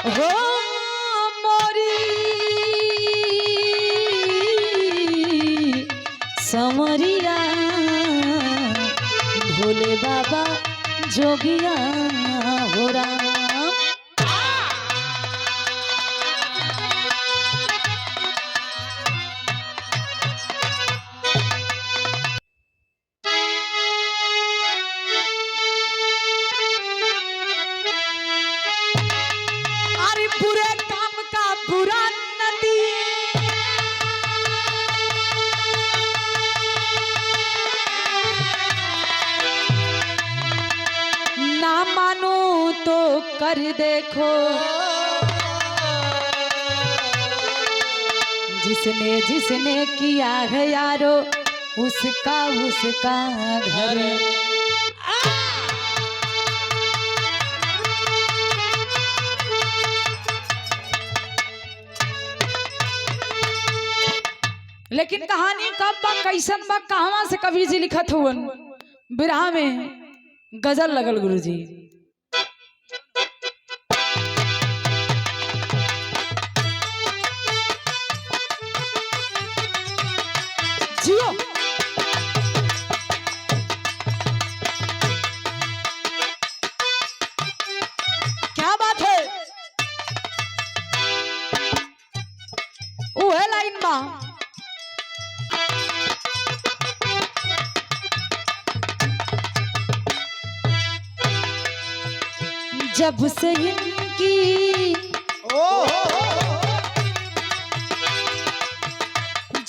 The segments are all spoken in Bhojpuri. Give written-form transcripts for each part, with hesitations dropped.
हो मोरी समरिया भोले बाबा जोगिया हो राम। बुरे काम का बुरा नदी ना मानो तो कर देखो, जिसने जिसने किया है यारो उसका उसका घर। लेकिन कहानी कब बा कैसन बा कहवा से कबीर जी लिखत हुवन बिरहा में गजल लगल गुरुजी। जियो क्या बात है, वो है लाइन बा। जब से इनकी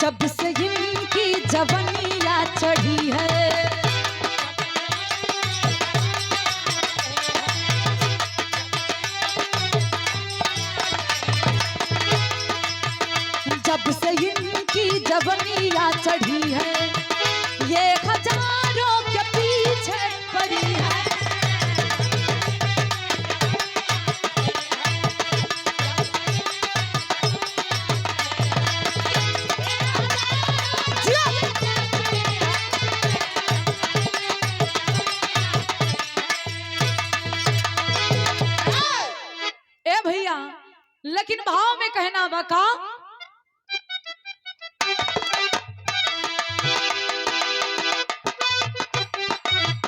जब से इनकी जवानियाँ चढ़ी है, जब से इनकी जवानियाँ चढ़ी है, ये हजारों के पीछे पड़ी है। लेकिन भाव में कहना बका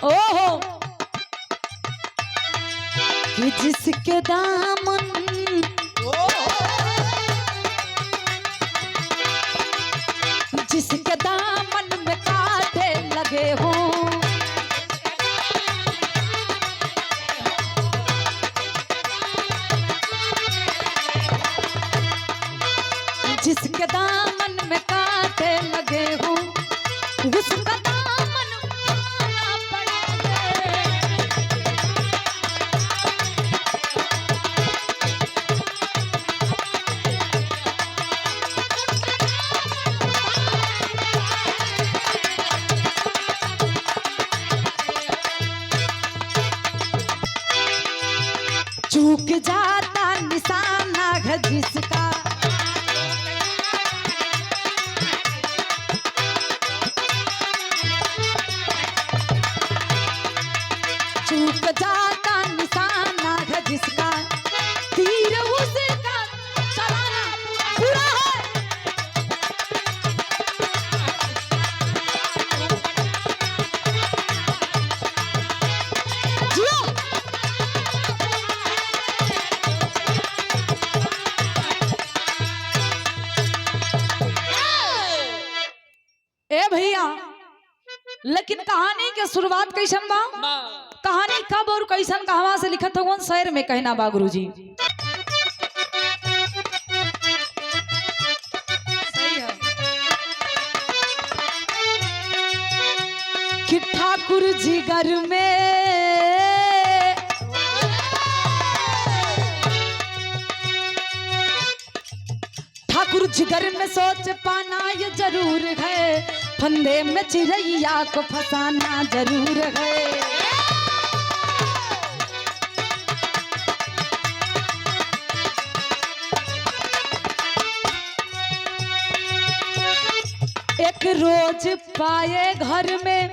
ओहो कि जिसके दामन जिसके दामन में कांटे लगे हो, जिसके दामन में कांटे लगे हो उसका दामन उठाना पड़ेगा। चूक जाता निशाना है जिसका, चूक जाता निशाना है जिसका, तीर उसका चलाना बुरा है। ए भैया लेकिन कहानी के शुरुआत कैसन बा, कहानी कब और कैसन कहवा से लिखत हुआ शहर में कहना बा गुरुजी। सही है। कि ठाकुर जी घर में ठाकुर जी घर में सोच पाना ये जरूर है, फंदे में चिड़ैया को फंसाना जरूर है। एक रोज पाए घर में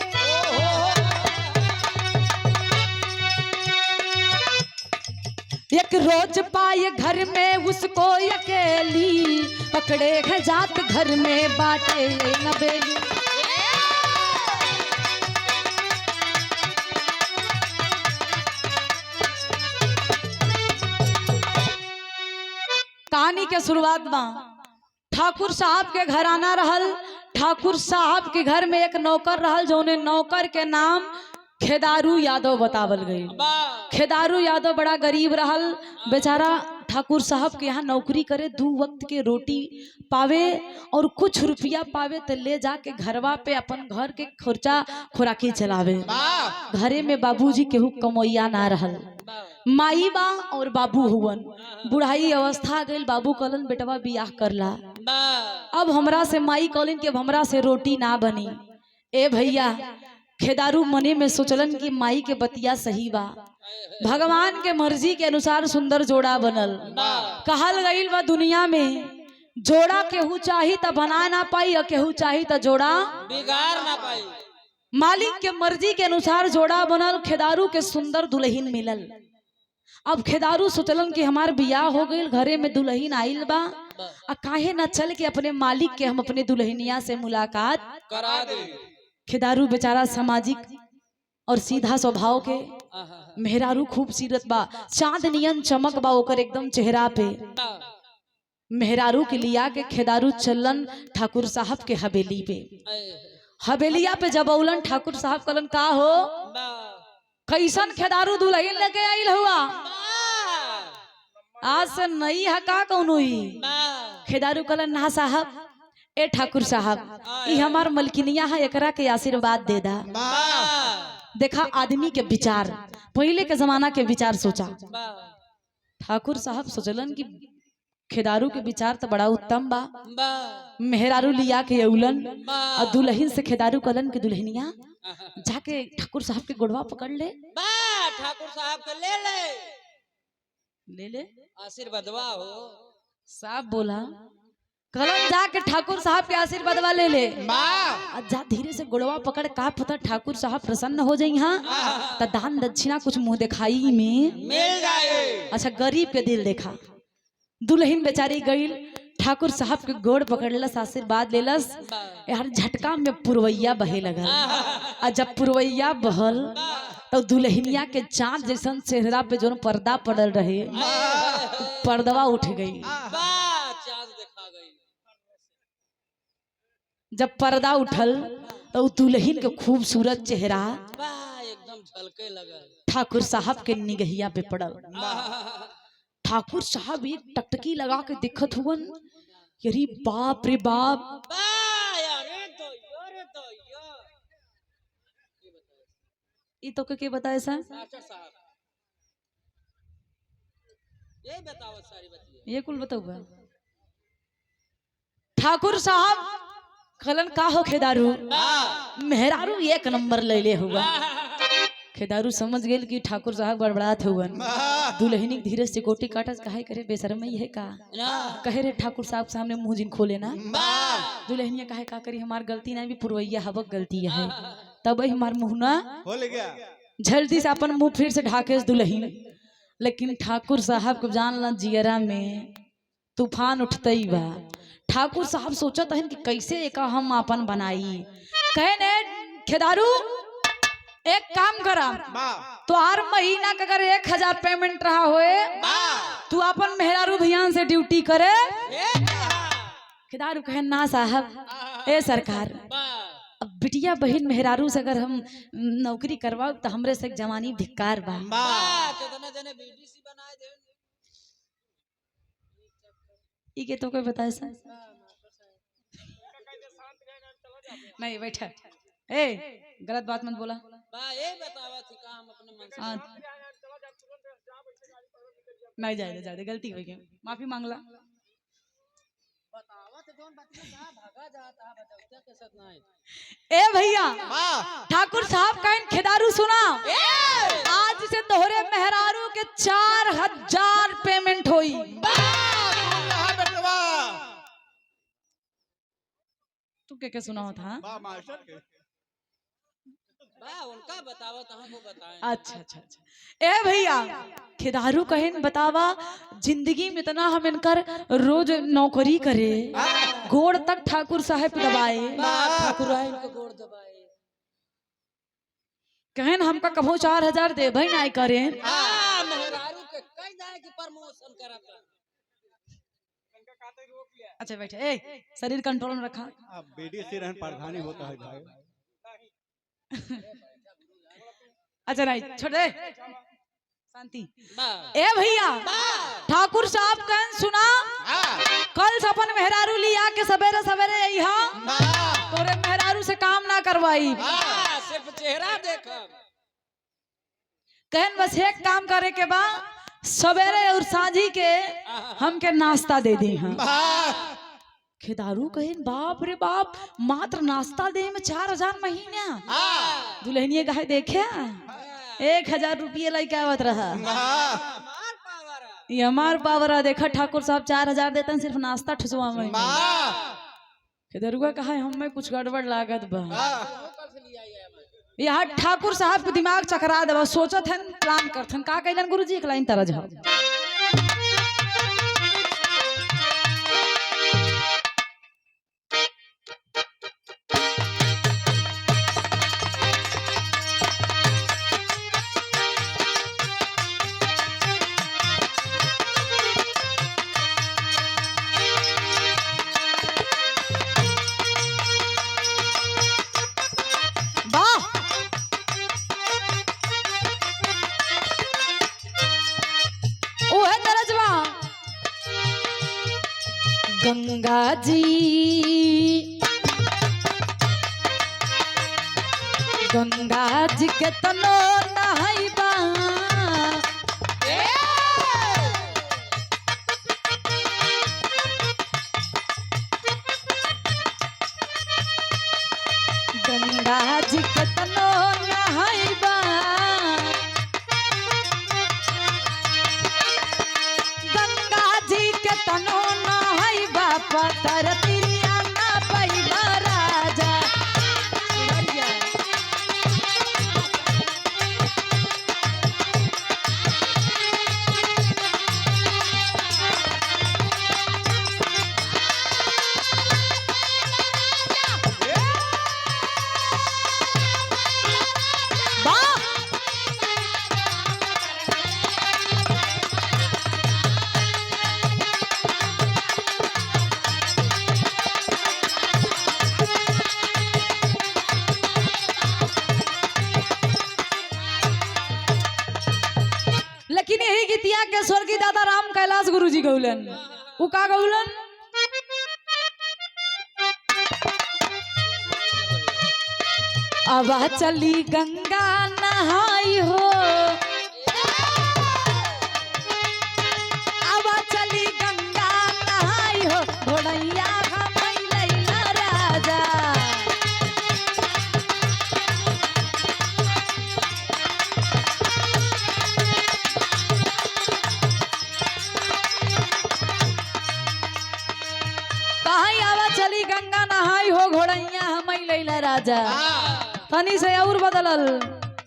एक रोज पाए घर में उसको अकेली, पकड़े है जात घर में बाटे नबेली। कहानी के शुरुआत में ठाकुर साहब के घर आना रहल। ठाकुर साहब के घर में एक नौकर रहल, जो नौकर के नाम खेदारू यादव बतावल गई। खेदारू यादव बड़ा गरीब रहल बेचारा। ठाकुर साहब के यहाँ नौकरी करे, 2 वक्त के रोटी पावे और कुछ रुपया पावे तो ले जाके घरवा पे अपन घर के खर्चा खुराकी चलावे। घरे में बाबूजी केहू कमैया ना रहल, माई बा और बाबू हुवन। बुढ़ाई अवस्था गई, बाबू कहलन बेटवा बियाह करला। अब हमरा से माई कहलन कि अब हमरा से रोटी ना बनी। ए भैया खेदारू मने में सोचलन कि माई के बतिया सही बा, भगवान के मर्जी के अनुसार सुंदर जोड़ा बनल। कहल गईल बा दुनिया में जोड़ा केहू चाही त बना ना पाई और केहू चाही त जोड़ा बिगाड़ ना पाई। मालिक के मर्जी के अनुसार जोड़ा बनल, खेदारू के सुंदर दुल्हन मिलल। अब खेदारू सोचलन कि हमार बियाह हो गईल, घरे में दुल्हन आइल बा, आ काहे न चल के अपने मालिक के हम अपने दुल्हनिया से मुलाकात करा दे। खेदारू बेचारा सामाजिक और सीधा स्वभाव के, मेहरारू खूबसूरत बा, चांद नियन चमक बा ओकर एकदम चेहरा पे। मेहरारू के लिया के खेदारू चलन ठाकुर साहब के हवेली पे। हवेलिया पे जब औलन ठाकुर साहब कहलन का हो कैसन खेदारू दुल्हन लेके आइल हुआ, आज से नहीं है का कौनो ही। खेदारू कहलन ना साहब, ए ठाकुर साहब ई हमार मलकिनिया है, एकरा के आशीर्वाद दे दा। देखा आदमी के विचार, पहले के जमाना के विचार सोचा। ठाकुर साहब सोचलन कि खेदारू के विचार तो बड़ा उत्तम बा। मेहरारू लिया के औलन और दुल्हन से खेदारू कहलन कि दुल्हनिया जाके ठाकुर साहब के गोड़वा पकड़ ले। ठाकुर साहब के ले ले आशीर्वादवा हो। साहब बोला कहलन जाके ठाकुर साहब के आशीर्वादवा ले ले। जा धीरे से गोड़वा पकड़, का पता ठाकुर साहब प्रसन्न हो जाई। हाँ तो दान दक्षिणा कुछ मुंह दिखाई में मिल जाए। अच्छा गरीब के दिल देखा। दुल्हन बेचारी गई, ठाकुर साहब के गोड़ पकड़लस, आशीर्वाद लेलस। यार झटका में पुरवैया बहे लगल, और जब पुरवैया बहल तो दुल्हनिया के चांद जैसन चेहरा पे जो पर्दा पड़ल रहे, पर्दवा उठ गई। जब पर्दा उठल तो दुल्हन के खूबसूरत चेहरा एकदम झलके लगल, ठाकुर साहब के निगहिया पे पड़ल। ठाकुर साहब एक टकटकी लगा के दिखत हुवन, अरे बाप रे बाप, ये तो के बताए सर, ये कुल बताऊगा। ठाकुर साहब खलन का हो खेदारू, मेहरारू एक नंबर ले ले हुआ। खेदारू समझ गए कि ठाकुर साहब गड़बड़ात हुवन। दुल्हनी धीरे से कोटी काटस, काहे करे बेशरमई है का, कहे रे ठाकुर साहब सामने मुंह जिन खोले ना। दुल्हनिया काहे का करी, हमार गलती नहीं भी पुरवैया हबक गलती है, तब हमार मुंह ना खोल गया। जल्दी से अपन मुंह फिर से ढाके दुल्हन। लेकिन ठाकुर साहब को जान ला जियरा में तूफान उठते ही बा। ठाकुर साहब सोचत हन कि कैसे एक हम अपन बनाई। कहे ने खेदारू एक काम करा, तो हर महीना का अगर 1000 पेमेंट रहा होए, तू अपन मेहरारू भियान से ड्यूटी करे। खेदारू कहे ना साहब, ए सरकार, अब बिटिया बहन मेहरारू से अगर हम नौकरी करवाओ तो हमरे से जवानी धिक्कार बा। ये तो कोई बताए सर नहीं बैठा। ए गलत बात मत बोला। बा ये बतावा थी का हम अपने मन से हाँ नहीं जाए गलती हो गई, माफी मांगला। बतावा तो जोन बतिया का भागा जाता है बचौतिया के साथ नहीं। ए भैया ठाकुर साहब का इन खेदारू सुना, आज से तोहरे मेहरारू के 4000 पेमेंट होई। तू क्या सुना था? बा उनका बतावा तो हमको बताएं। अच्छा अच्छा अच्छा। ए भैया खेदारू कहेन बतावा, जिंदगी में इतना हम इनकर रोज नौकरी करे, गोड़ तक ठाकुर साहब दबाए, ठाकुर इनके गोड़ दबाए। कहन हमका कभो 4000 दे भाई नहीं करे। मेहरारू के कह जाए कि प्रमोशन करता। अच्छा बैठे, ए शरीर कंट्रोल में रखा। अब बीडीसी रहन प्रधानी होता है भाई। अच्छा नहीं छोड़ दे, शांति। बा ए भैया ठाकुर साहब कहन सुना, कल से अपन मेहरारू लिया के सवेरे सवेरे यहाँ तोरे मेहरारू से काम ना करवाई। सिर्फ चेहरा देखब। कहन बस एक काम करे के बा, सवेरे और सांझी के हमके नाश्ता दे दी। हम खेदारू कहेन बाप रे बाप, मात्र नाश्ता दे में 4000 महीना। दुल्हनिए कहे देखे 1000 रुपये लेके आवत रहा। ये हमार पावरा देखा, ठाकुर साहब 4000 देते सिर्फ नाश्ता ठुसवा में। खेदरुआ कहा हमें कुछ गड़बड़ लागत बा। यहाँ ठाकुर साहब के दिमाग चकरा देवा, सोचत हन प्लान करथन का कैलन गुरुजी एक लाइन तरह जा। गंगा जी के तनो नहाइबा, गंगा जी के तनो नहाइबा, गंगा जी के तनो नहाइबा, पत्थर तिरिया ना पैबा राजा। लेकिन यही गीतिया के स्वर्गीय दादा राम कैलाश गुरुजी गौलन। उ का गौलन? अब चली गंगा नहाई हो, अब चली गंगा नहाई हो, घोड़ैया हमई लैला राजा। चली गंगा नहाई हो, घोड़ैया हमई लैला राजा। तनी से और बदलल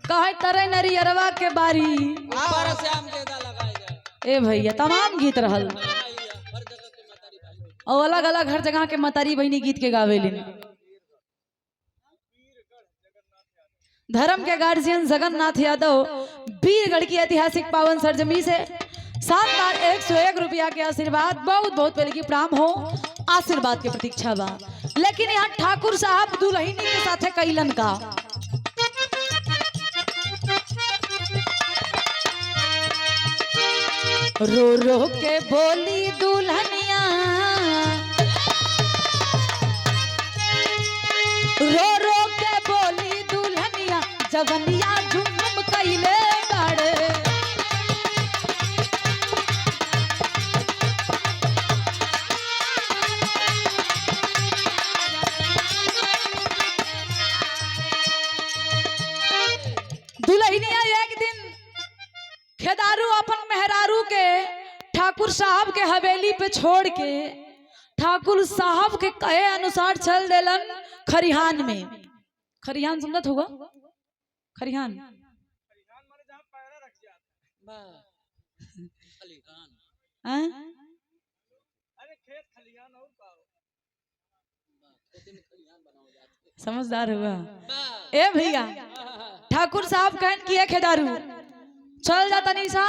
कहे तरे नरियरवा के बारी, ऊपर से आम ज्यादा लगाए जाए। ए भैया तमाम गीत रहल, हर जगह के मतारी भाई और अलग अलग हर जगह के मतारी बहनी गीत के गावेलिन। धर्म के गार्जियन जगन्नाथ यादव वीरगढ़ की ऐतिहासिक पावन सरजमी से शानदार 101 रुपया के आशीर्वाद, बहुत बहुत पहले की प्रणाम हो, आशीर्वाद के प्रतीक्षा बा। लेकिन यहाँ ठाकुर साहब दुल्हनी के साथे कैलन का, रो रो के बोली दुल्हनिया, रो रो के बोली जवनिया जुलुम कइले बाड़े दुल्हनिया एक दिन खेदारू अपन मेहरारू के ठाकुर साहब के हवेली पे छोड़ के ठाकुर साहब के कहे अनुसार चल देलन खरिहान में। खरिहान समझत होगा? खरिहान वाह खलिहान हैं? अरे खेत खलिहान और का खेती में खलिहान बनाओ जाते समझदार हुआ। वाह ए भैया ठाकुर साहब कहन किए खेदारू चल जाता नहीं सा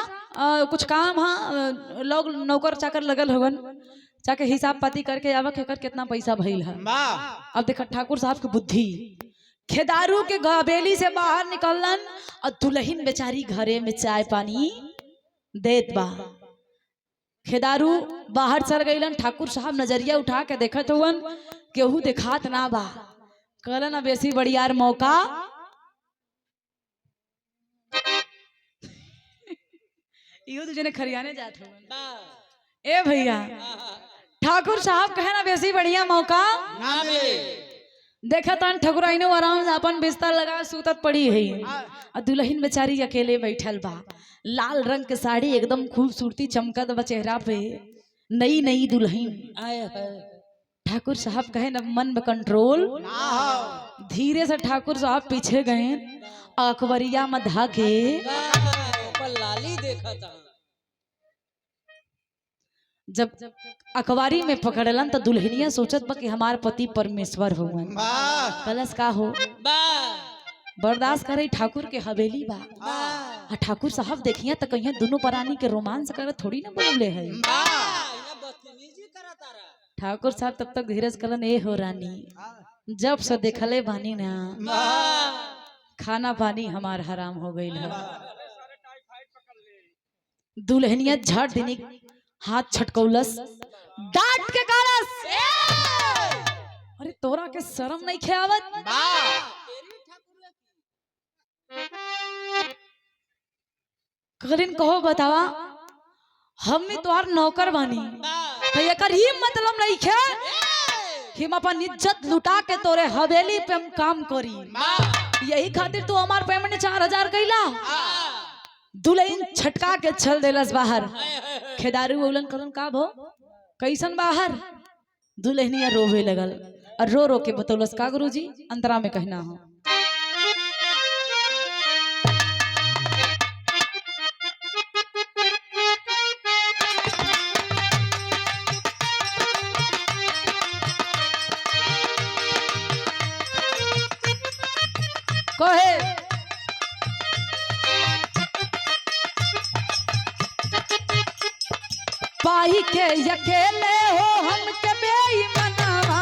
कुछ काम हाँ लोग नौकर चाकर लगल होगन जाके हिसाब पाती करके आवा केकर कितना पैसा भइल है। अब देखा ठाकुर साहब की बुद्धि खेदारू के हवेली से बाहर निकलन और दुल्हन बेचारी घरे में चाय पानी देत बा। खेदारू बाहर चल गईलन। ठाकुर साहब नजरिया उठा के देखत हुवन केहू देखात ना बा। कहलन अब बेसी बड़ियार मौका इहो दूजने खरियाने जात हुवन। वाह ए भैया ठाकुर साहब कहे ना बेसी बढ़िया मौका ना मिले देखा तन ठकुराइनो आराम से अपन बिस्तर लगा सूतत पड़ी है और दुल्हन बेचारी अकेले बैठल बा। लाल रंग के साड़ी एकदम खूबसूरती चमकत बा चेहरा पे। नई नई दुल्हन आए है ठाकुर साहब कहे ना मन में कंट्रोल धीरे से ठाकुर साहब पीछे गए अकबरिया में धाके पर लाली देखा था जब अखबारी में पकड़लन तो दुल्हनिया सोचत बा कि हमार पति परमेश्वर हुवन। कलश का हो वाह बर्दाश्त करे ठाकुर के हवेली बा। वाह ठाकुर साहब देखिए तो कहिए दोनों प्राणी के रोमांस कर थोड़ी ना बोले है। बदतमीजी करा तारा ठाकुर साहब तब तक धीरज कलन ए हो रानी जब से देखले बानी ना खाना पानी हमार हराम हो गई है। दुल्हनिया झट दिनी हाथ छटकौलस डांट के गालस अरे तोरा के शर्म नहीं खेआवत? कहलिन कहो बतावा हमने तोहार नौकर बानी तो एकर ही मतलब नहीं खे कि हम अपन इज्जत लुटा के तोरे हवेली पे हम काम करी। यही खातिर तू हमार पेमेंट 4000 कैला। दुल्हन छटका के चल देलस बाहर। खेदारू बोलन करन का भो कैसन बाहर? दुल्हनिया रोवे लगल और रो रो के बतौलस का गुरुजी अंतरा में कहना हो। कहे पाही के अकेले हो हम के बेईमानवा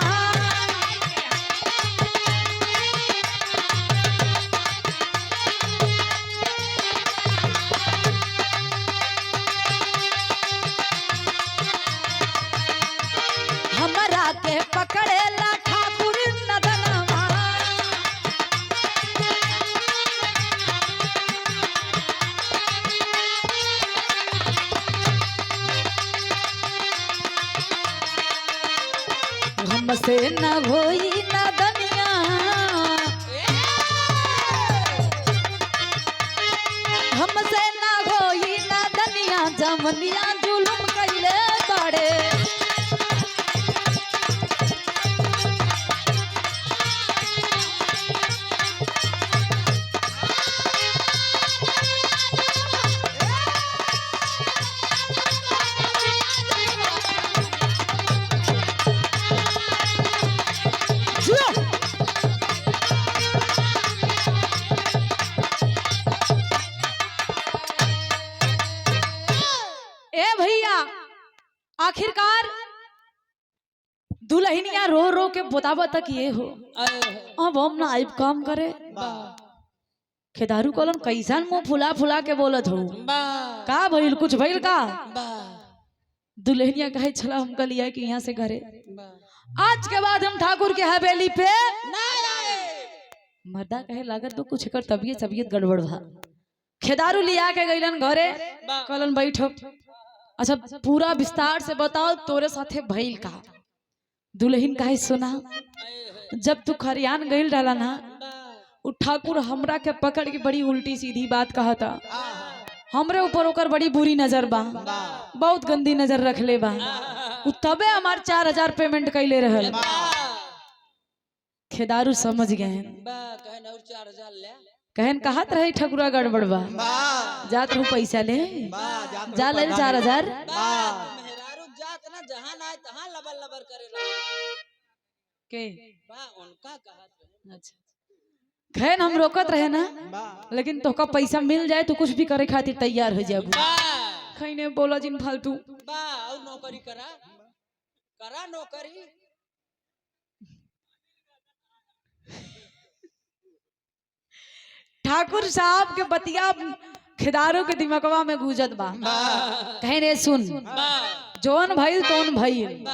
हमरा के पकड़ेला ठाकुर नदनवा हमसे न होई न दनिया हमसे न होई न दनिया जमनिया जुलुम कइले बाड़े। ए भैया आखिरकार दुल्हनिया रो रो के बतावा तक ये हो अब हम ना आइब काम करे। खेदारू कलन कैसन मुंह फुला फुला के बोलत हो का भइल कुछ भइल का? दुल्हनिया कहे चला हम कल लिया कि यहाँ से घरे आज के बाद हम ठाकुर के हवेली पे मर्दा कहे लागत तो कुछ कर तबीयत तबीयत गड़बड़ भा। खेदारू लिया के गइलन घरे, कहलन बैठो। अच्छा पूरा विस्तार से बताओ तोरे साथे भइल का। दुल्हन कहे सुना, जब तू खरियान गइल डाला ना, उ ठाकुर हमरा के पकड़ के बड़ी उल्टी सीधी बात कहता। हमरे ऊपर ओकर बड़ी बुरी नजर बा, बहुत गंदी नजर रखले बा। उ तबे हमार 4000 पेमेंट कैले रहल। खेदारू समझ गए, कहन कहत रही ठकुरा गड़बड़ बा, जात रहू पैसा ले, जा ले 4000। मेहरारू जात ना जहां आए तहां लबर लबर करेला के उनका कहत। अच्छा खैन हम रोकत रहे ना, लेकिन तोका पैसा मिल जाए तो कुछ भी करे खातिर तैयार हो जाबू। खैने बोला जिन फालतू और नौकरी करा करा नौकरी। ठाकुर साहब के बतिया खेदारों के दिमागवा में गुजत बा। कहने सुन, जोन भइल तोन भइल,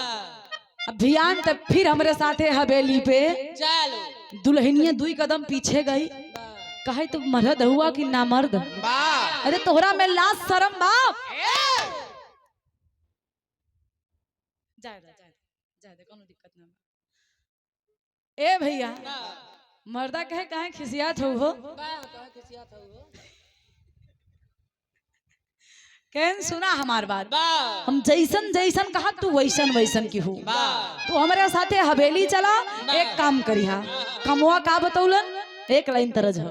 अभियान तब फिर हमरे साथे हवेली पे चलो। दुल्हनिया 2 कदम पीछे गई। कहे तो मर्द हुआ कि ना मर्द? अरे तोहरा में लाज शर्म बाप। कोनो दिक्कत ना। ए भैया मर्दा कहे काहे खिसियात हो? कहन सुना हमार बात, हम जैसन जैसन कहा तू वैसन वैसन की हो। तू हमारे साथे हवेली चला, एक काम करिहा। कमवा का बतौलन, एक लाइन तरज हो।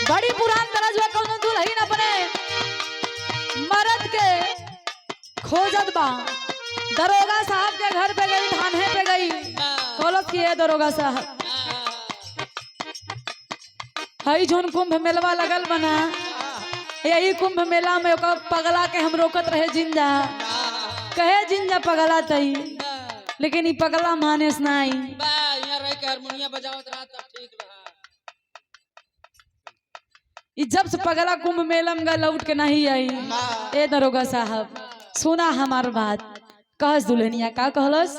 बड़ी पुरान तरज में कौनो दुल्हन अपने मर्द के खोजत बा। दरोगा साहब के घर पे गई, थाने पे गई, कॉलत की है दरोगा साहब, हई जोन कुंभ मेलवा लगल बना, यही कुंभ मेला में ओकर पगला के हम रोकत रहे जिंजा। कहे जिंजा पगला तई, लेकिन ई पगला माने नहीं। यहाँ रह के हारमोनिया बजावत रहा तब ठीक रहा। जब से पगला कुंभ मेला में लौट के नहीं आई। ए दरोगा साहब सुना हमार बात। कहस दुल्हनिया का कहलस,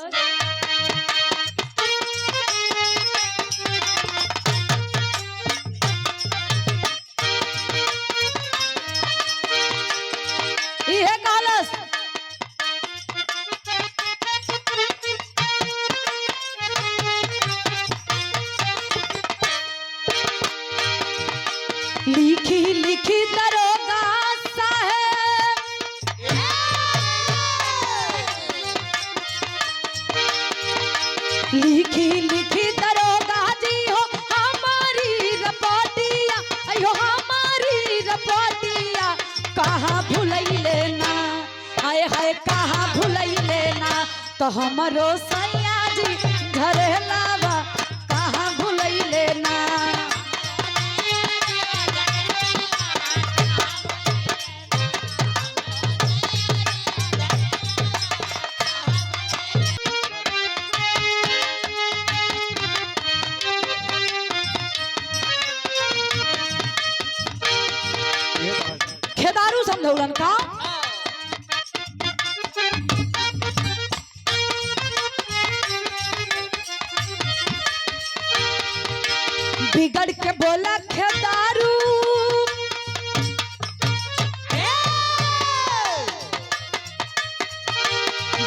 इहे कहलस लिखी लिखी दरोगा साहब, लिखी लिखी दरोगा जी हो हमारी रपोटिया, अयो हमारी रपोटिया, कहाँ भुलई लेना, हाय हाय कहाँ भुलई लेना, तो हमरो सैया जी घरे लावा, कहाँ भुलई लेना। खेदारू समझौलन का बिगड़ के बोला खेदारू,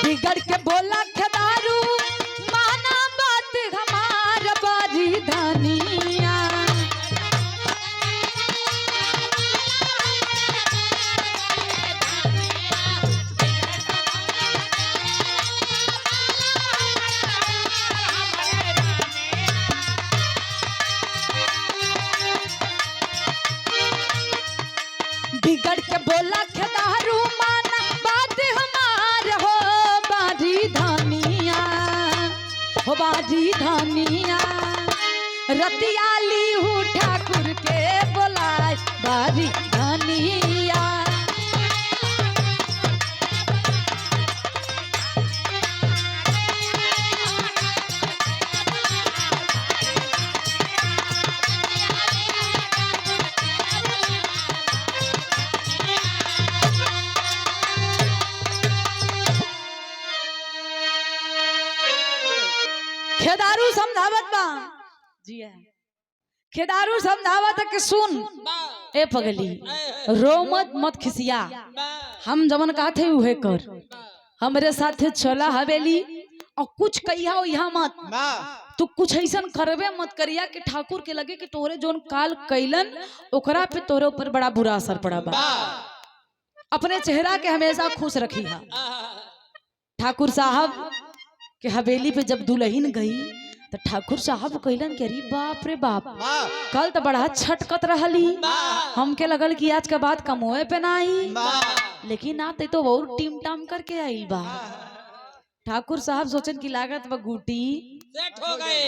बिगड़ के बोला खेदारू, माना बात हमार बारी धनिया। बिगड़ के बोला खेदारू, माना बात हमार हो बारी धनिया, हो बारी धनिया। रतियाली हूँ ठाकुर के बोलाए बारी धनिया। खेदारू समझावत बा जी है खेदारू समझावत है कि सुन ए पगली रो मत खिसिया हम जवन कहते उहे कर हमरे साथे चला हवेली और कुछ कहिया यहाँ मत तू कुछ ऐसा करबे मत करिया कि ठाकुर के लगे कि तोरे जोन काल कैलन ओकरा पे तोरे ऊपर बड़ा बुरा असर पड़ा बा अपने चेहरा के हमेशा खुश रखी हा ठाकुर साहब के हवेली पे जब दुल्हन गई तो ठाकुर साहब कहलन के अरे बाप रे बाप कल तो बड़ा छटकत रहली हमके लगल कि आज के बाद कमोए पे ना आई लेकिन आते तो और टीम टाम करके आई बा ठाकुर साहब सोचन की लागत व गुटी सेट हो गए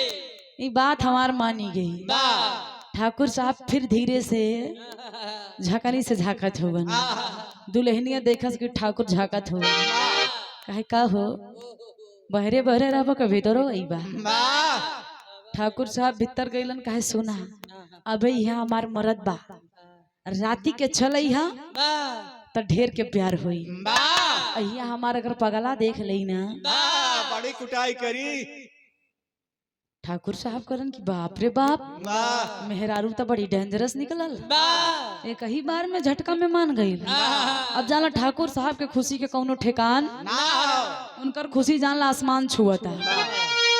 ये बात हमार मानी गई ठाकुर साहब फिर धीरे से झकनी से झाकत हो गन दुल्हनिया देखस कि ठाकुर झाकत हो कहे का हो बहरे बहरे रहो कभी तो रो बा ठाकुर साहब भीतर गईलन कहे सुना अबे यहाँ हमार मरद बा राती के चल तो ढेर के प्यार हुई यहाँ हमार अगर पगला देख ली ना बड़ी कुटाई करी ठाकुर साहब करन की बाप रे बाप मेहरारू तो बड़ी डेंजरस निकलल एक ही बार में झटका में मान गई अब जानला ठाकुर साहब के खुशी के कौनो ठेकान उनकर खुशी जानला आसमान छुअता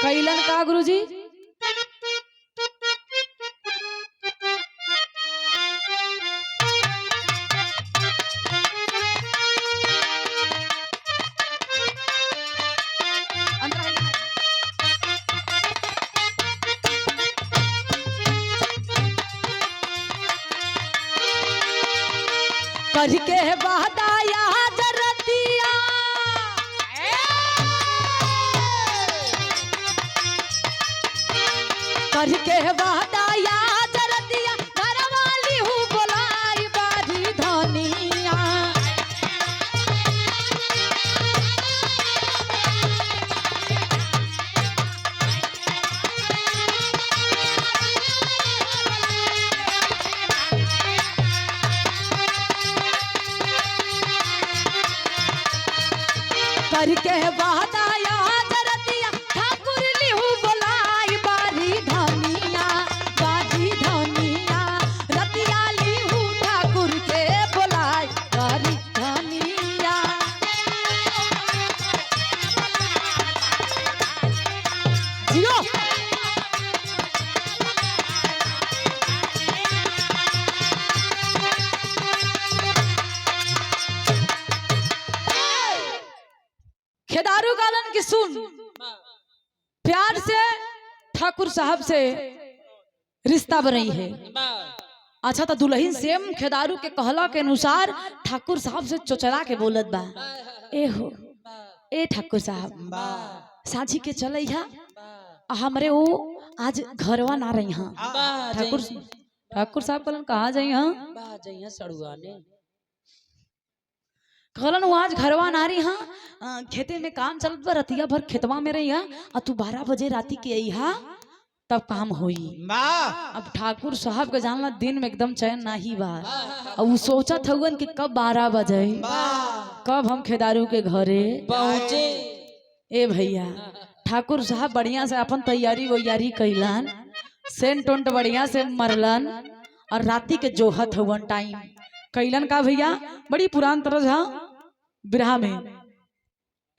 कैलन का गुरुजी करके बहदाया जरतिया करके बहदाया जरतिया घरवाली हूँ बोलाई बारी धनिया करके बहदाया जरतिया ठाकुर लिहू बोलाई बारी धनिया रतिया लिहू ठाकुर के बोलाई बारी धनिया जियो खेदारू गालन की सुन प्यार से ठाकुर साहब से रिश्ता बनी है अच्छा तो दुल्हन सेम खेदारू के कहला के अनुसार ठाकुर साहब से चोचला के बोलत बा ए हो ए ठाकुर साहब साझी के चल हमरे वो आज घरवा ना रही ठाकुर साहब कहलन कहाँ जाई सड़ुआने कहलन वो आज घरवा ना रही खेते में काम चलत बा रतिया भर खेतवा में रही और तू 12 बजे राती के आई तब काम होई अब ठाकुर साहब के जानला दिन में एकदम चैन नहीं बा अब वो सोचत हवन कि कब 12 बजे कब हम खेदारू के घरे पहुंचे ए भैया ठाकुर साहब बढ़िया से अपन तैयारी वैयारी कैलन सेंट उंट बढ़िया से मरलन और राती के जोहत हवन टाइम कैलन का भैया बड़ी पुरान तरह बिरहा में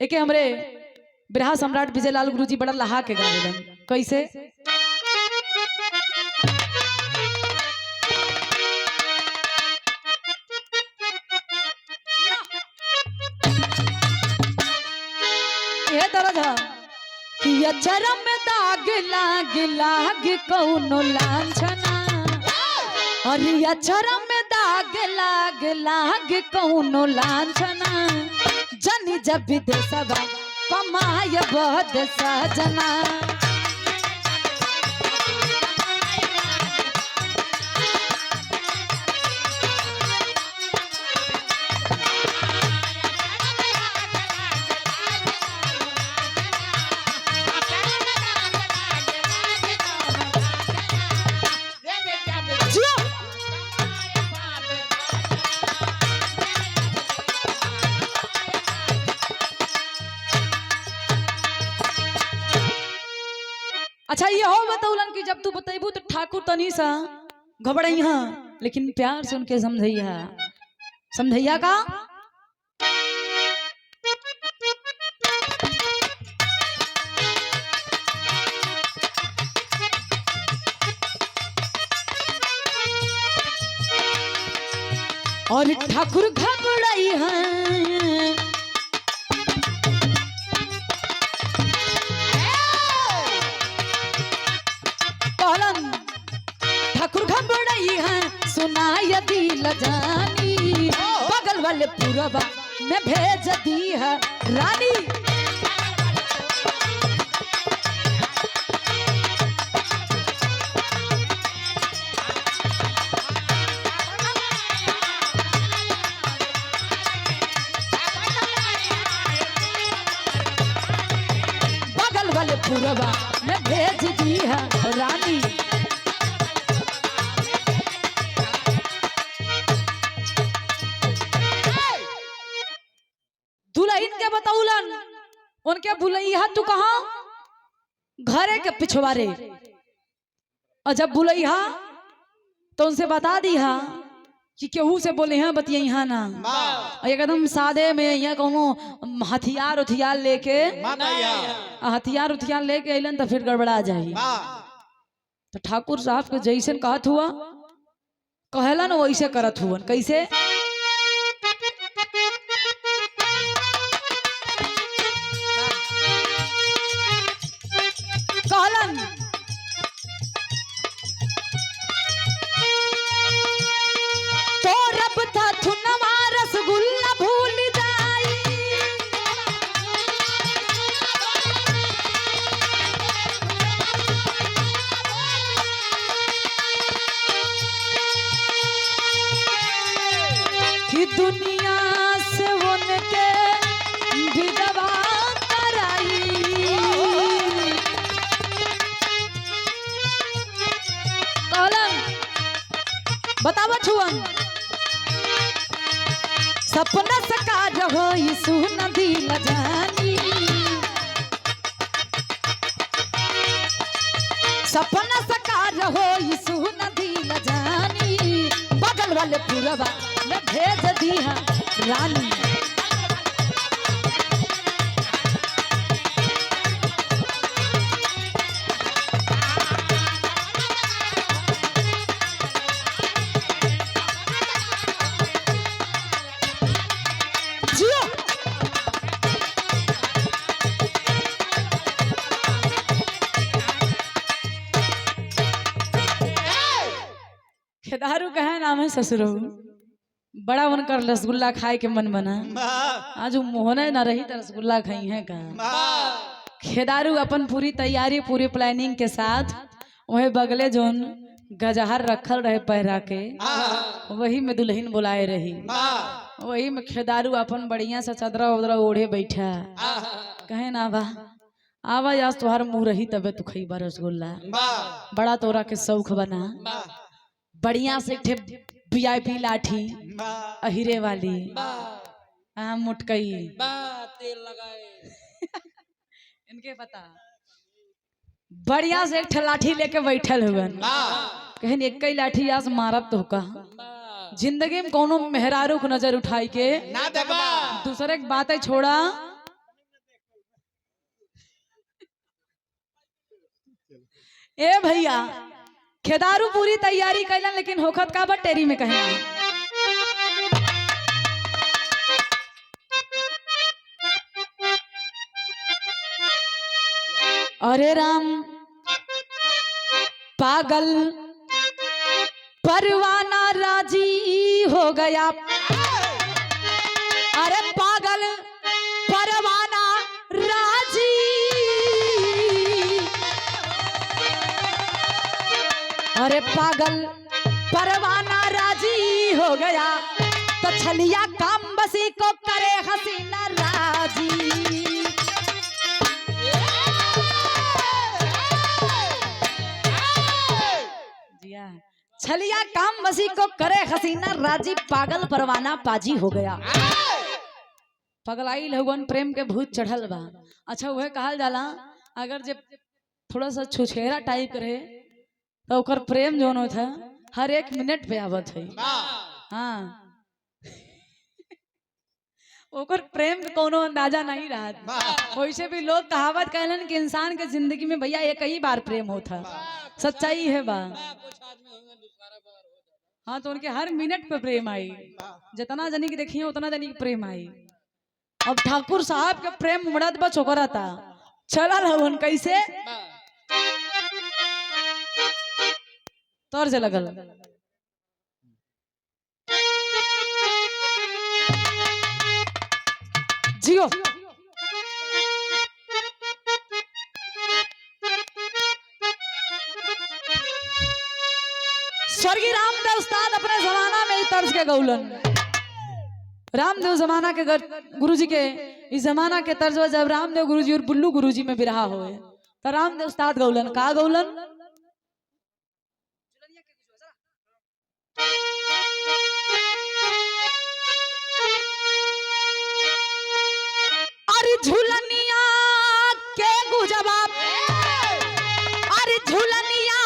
एक हमरे बिरहा सम्राट विजयलाल गुरुजी बड़ा लहा के गावेलन कैसे ये तरह कि अचरम में दाग लाग लाग कौनो लांछना और अचरम में दाग लाग लाग कौनो लांछना जनी जब विदेशवा कमाय बहुत सजना अच्छा ये हो बतौलन कि जब तू बतेबू तो ठाकुर तनी सा घबराइहा, लेकिन प्यार से उनके समझैया। समझैया का और ठाकुर घबराई है कहलन ठाकुर घबराई है सुना यदि लजानी बगल वाले पूरबा में भेज दी है रानी। बगल वाले पूरबा में भेज दी है रानी। दुल्हन के बतौलन उनके बुलैया तू कहा घरे के पिछवारे, और जब बुलैया तो उनसे बता दिया कि केहू से बोले हैं बतिया ना, एकदम सादे में यहाँ कोनो हथियार उथियार लेके हथियार उथियार लेके अलन तो फिर गड़बड़ा जाये। तो ठाकुर साहब के जैसन कहत हुआ कहला न वैसे करत हुआ। कैसे कहलन तो रब था थुनवा रसगुल्ला भूल जाई कि दुनिया से उनके विधवा कराई। बतावा छुअन सपना सकार हो सुन दिल जानी, सपना सकार हो सुन दिल जानी बगल वाले पूरबा में भेज दिया रानी। खेदारू कहे नाम है ससुरो, बड़ा मन कर रसगुल्ला खाए के मन बना, आज मोहने ना रही तो रसगुल्ला खाई है का। खेदारू अपन पूरी तैयारी पूरी प्लानिंग के साथ वही बगले जोन गजहर रखल रहे पहरा के वही में दुल्हन बुलाए रही। वही में खेदारू अपन बढ़िया से चदरा उदरा ओढ़े बैठा कहे ना बा आवा आज तुहार मुँह रही तबे तू खई बा रसगुल्ला, बड़ा तोरा के शौक बना। बढ़िया से VIP लाठी अहिरे वाली मुटकई तेल लगाए इनके पता बढ़िया से एक लाठी लेके बैठल हुए कहन एक ही लाठी आज मारब तो का जिंदगी में कोनो मेहरारू को नजर उठाई के ना देखबा दूसरे की बातें छोड़ा। ए भैया खेदारू पूरी तैयारी कैलन लेकिन होखत का बट टेरी में कहना अरे राम पागल परवाना राजी हो गया। अरे पागल परवाना राजी, अरे पागल परवाना राजी हो गया तो छलिया काम बसी को करे हसीना राजी। छलिया काम बसी को करे हसीना राजी पागल परवाना पाजी हो गया। पगलाई लगन प्रेम के भूत चढ़ल बा। अच्छा वह कहल जाला अगर जब थोड़ा सा छुछेरा टाइप रहे तो ओकर प्रेम जोन होता हर एक मिनट पे आवत है। हाँ ओकर प्रेम के कोनो अंदाजा नहीं रहा। वैसे भी लोग कहावत कहलन कि इंसान के जिंदगी में भैया एक ही बार प्रेम होता, सच्चाई है बा। हाँ तो उनके हर मिनट पे प्रेम आई, जितना जनी की देखिए उतना जनी की प्रेम आई। अब ठाकुर साहब के प्रेम उमड़त बा छोकरा था चला हवन कैसे तर्ज लगल। जियो स्वर्गीय रामदेव उस्ताद अपने जमाना में ही तर्ज के गौलन। रामदेव जमाना के गुरुजी के इस जमाना के तर्ज जब रामदेव गुरुजी और बुल्लू गुरुजी में बिरहा हुए तो रामदेव उस्ताद गौलन का गौलन। अरे झूलनिया के गुजबाब, अरे झूलनिया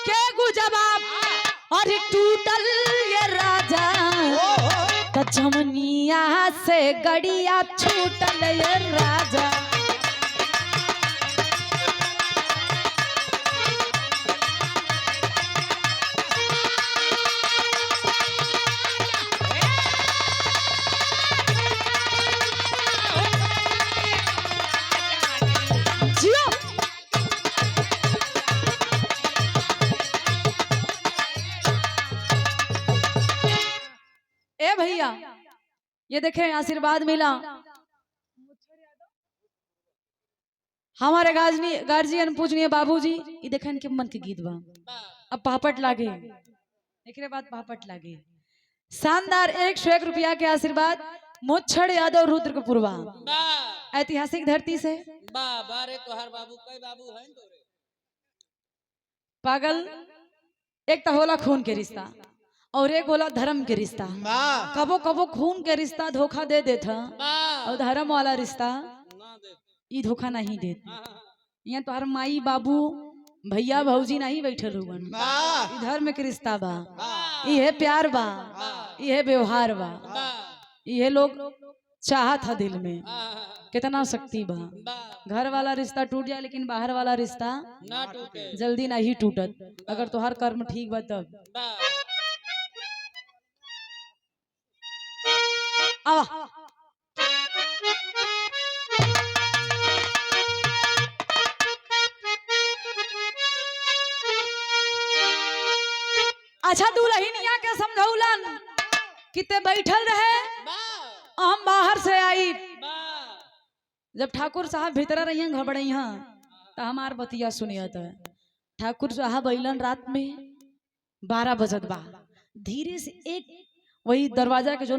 के गुजबाब, अरे टूटल ये राजा त जमनिया से गड़िया छूटल ये राजा। ए भैया ये देखें आशीर्वाद मिला हमारे गार्जियन पूजनीय बाबूजी। ये देखें इनके मन के गीत बा। अब पापट लागे एक बाद पापट लागे शानदार 101 रुपया के आशीर्वाद मोछड़ यादव रुद्र के पूर्वा ऐतिहासिक धरती से बारे तोहर बाबू कई बाबू हैं तोरे पागल। एक तो होला खून के रिश्ता और एक होला धर्म के रिश्ता। कबो कबो खून के रिश्ता धोखा दे देता और धर्म वाला रिश्ता ये धोखा नहीं देता। यहाँ तो हर माई बाबू भैया भौजी नहीं बैठल हुवन, धर्म के रिश्ता बा, ये प्यार बा, ये व्यवहार बा, ये लोग चाहत है दिल में कितना शक्ति बा। घर वाला रिश्ता टूट जाए लेकिन बाहर वाला रिश्ता ना टूटे, जल्दी नहीं टूटत अगर तोहर कर्म ठीक बा तब। अच्छा दुल्हनिया के समझौलन किते बैठल रहे हम बाहर से आई। जब ठाकुर साहब भीतर रही घबड़ई तो हमार बतिया सुनियत है। ठाकुर साहब अलन रात में 12 बजत बा, धीरे से एक वही दरवाजा के जो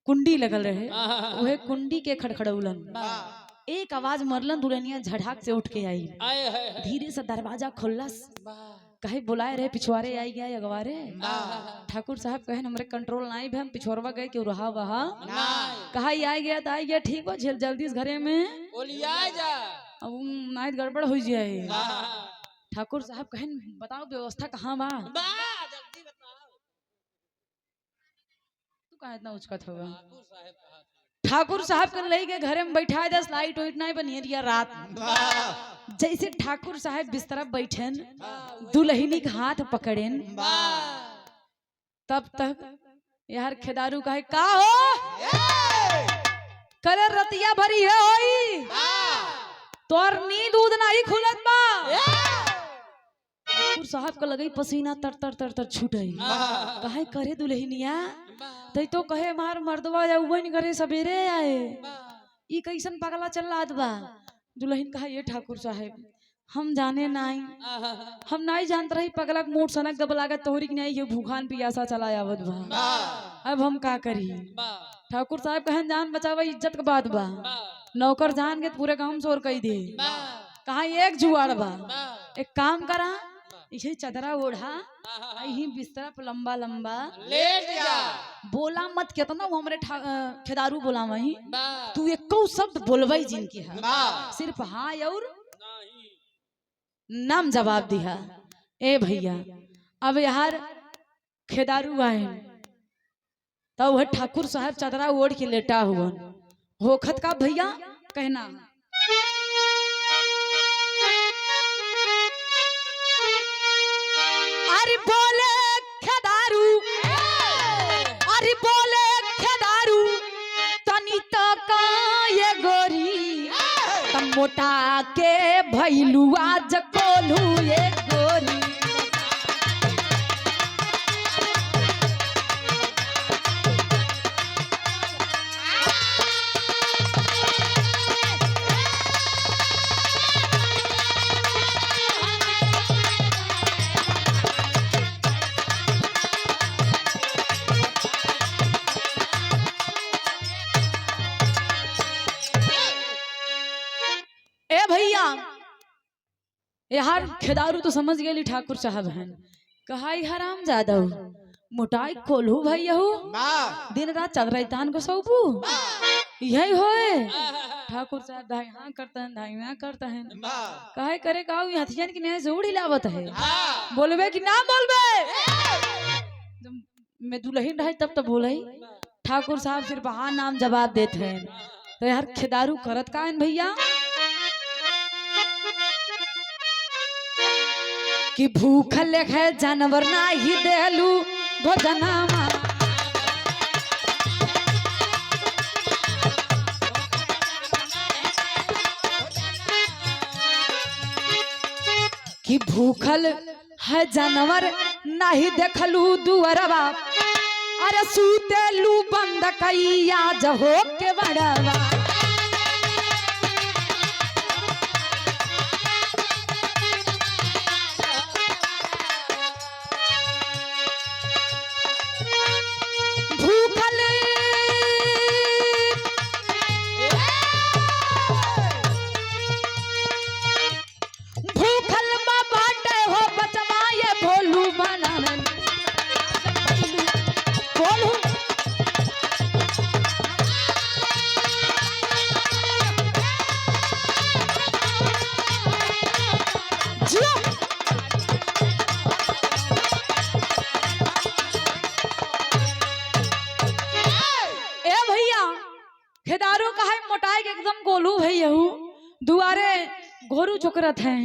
कुंडी लगल रहे वह कुंडी के खड़खड़ौलन, एक आवाज मरलन, दुल्हनिया झड़ाक से उठ के आई, धीरे से दरवाजा खोलस, कहे बुलाए रहे पिछवारे आई गया अगवारे। ठाकुर साहब कहे हमरे कंट्रोल नहीं भी हम पिछवारवा गए क्यों रहा वहा कहा आई गया तो आई गया ठीक बा जल्दी इस घरे में जा अब नाइट गड़बड़ हो जाए। ठाकुर साहब कहे बताओ व्यवस्था कहाँ बा, तू कहा इतना उचकत होगा। ठाकुर साहब के ले गए घरे में बैठा 10 लाइट वाइट नहीं बनी रिया रात। जैसे ठाकुर साहब बिस्तर बैठन दुल्हनी का हाथ पकड़ेन तब तक यार खेदारू कहे का हो करे रतिया भरी है होई तोर नींद दूध नहीं खुलत बा। ठाकुर साहब को लगे पसीना तर तर तर तर छूटे कहे करे दुल्हनिया तई तो कहे मार मर्दवा या उबन करे सवेरे आए ई कैसन पगला चल रहा बा। दुल्हन कहा ये ठाकुर साहब हम जाने नहीं, हम नहीं जानते रही पगला मोट सनक दब लागत तोहरी की नहीं ये भूखान पियासा चला आवत बा, अब हम का करी। ठाकुर साहब कहन जान बचावा इज्जत का बात बा, नौकर जान के पूरे गांव में शोर कही दे कहा एक जुआड़ बा, एक काम करा इसे चदरा ओढ़ा यही बिस्तर पे लंबा लंबा लेट जा, बोला मत कितना वो हमरे खेदारू बोला वही तू एको शब्द बोलवाई जिनकी है सिर्फ हाँ और नाम जवाब दिया। ए भैया अब यार खेदारू आए तो वह ठाकुर साहब चदरा ओढ़ के लेटा हुआ होखत का भैया कहना अरे बोले खेदारू, अरे बोले खेदारू तनी तो का ये गोरी तम मोटा के भैलू आज कोलू ये गोरी। ए भैया यार खेदारू तो समझ गए ठाकुर साहब हैं कहा हराम ज्यादा मोटाई खोलू भैया दिन रात चदराइतान को सौपू यही होए। ठाकुर साहब धाई हाँ करता है धाई ना करता है कहे करे का हथियान की न्याय से उड़ी लावत है बोलबे कि ना बोलबे जब मैं दुल्हन रही तब तो बोले ठाकुर साहब सिर्फ हाँ नाम जवाब देते हैं। तो यार खेदारू करत का है भैया कि भूखल है जानवर ना ही देलू भोजनामा कि भूखल है जानवर ना ही देखलू दुअरवा अरे सूतेलू बंद कैया जहो के बड़वा। खेदारू का है मोटाई के एकदम गोलू भैया दुआरे घोरू चुकरत है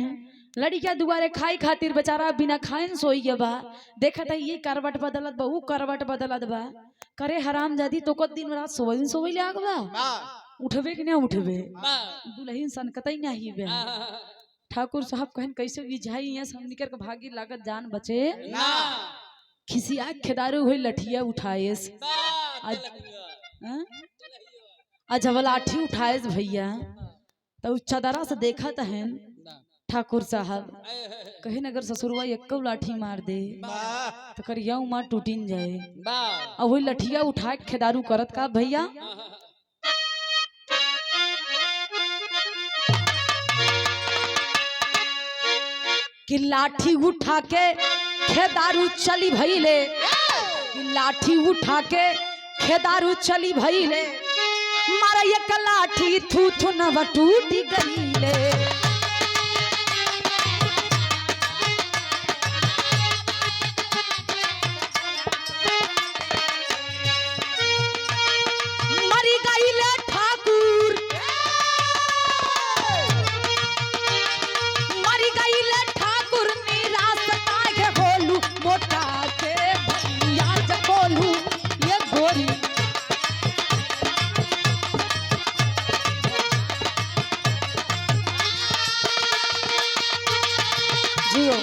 लड़किया दुआरे खाई खातिर बेचारा बिना खाइन सोई के बा देखत है ये करवट बदलत बा वो करवट बदलत बा करे हराम जादी तो को दिन रात सोई सोई लाग बा उठबे कि ना उठबे दुल्हन सनकतई नहीं बे। ठाकुर साहब कहन कैसे विझाई यहाँ सब निकर के भागी लागत जान बचे खिसिया खेदारू हुई लठिया उठाए जब लाठी उठाए भैया तो चदरा से देखा है ठाकुर साहब कहे अगर ससुरवा एक लाठी मार दे तो करिया मार टूटिन जाए और वही लठिया उठा खेदारू करत का भैया कि लाठी उठा के खेदारू चली भइले कि लाठी उठा के खेदारू चली भइले मारा एक लाठी थू थू न टूटी गईले। मरी गईले ठाकुर मरी गईले ठाकुर निराश काहे होलू मोटा के भैया जकोलू ये गोरी जियो।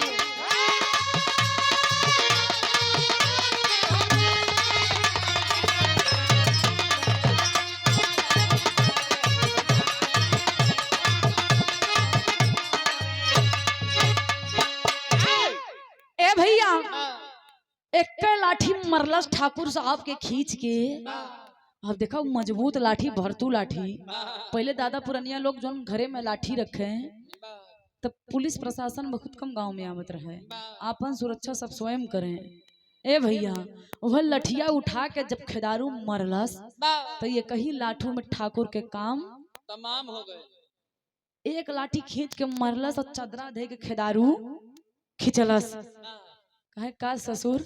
ए भैया एक लाठी मरलस ठाकुर साहब के खींच के अब देखा मजबूत लाठी भरतू लाठी पहले दादा पुरानिया लोग जो घरे में लाठी रखे तब पुलिस प्रशासन बहुत कम गांव में आवत रहे आपन सुरक्षा सब स्वयं करें। ए भैया वह लठिया उठा के जब खेदारू मरलस तो ये कहीं लाठू में ठाकुर के काम तमाम हो गए। एक लाठी खींच के मरलस और चदरा दे के खेदारू खिंचलस। कहे का ससुर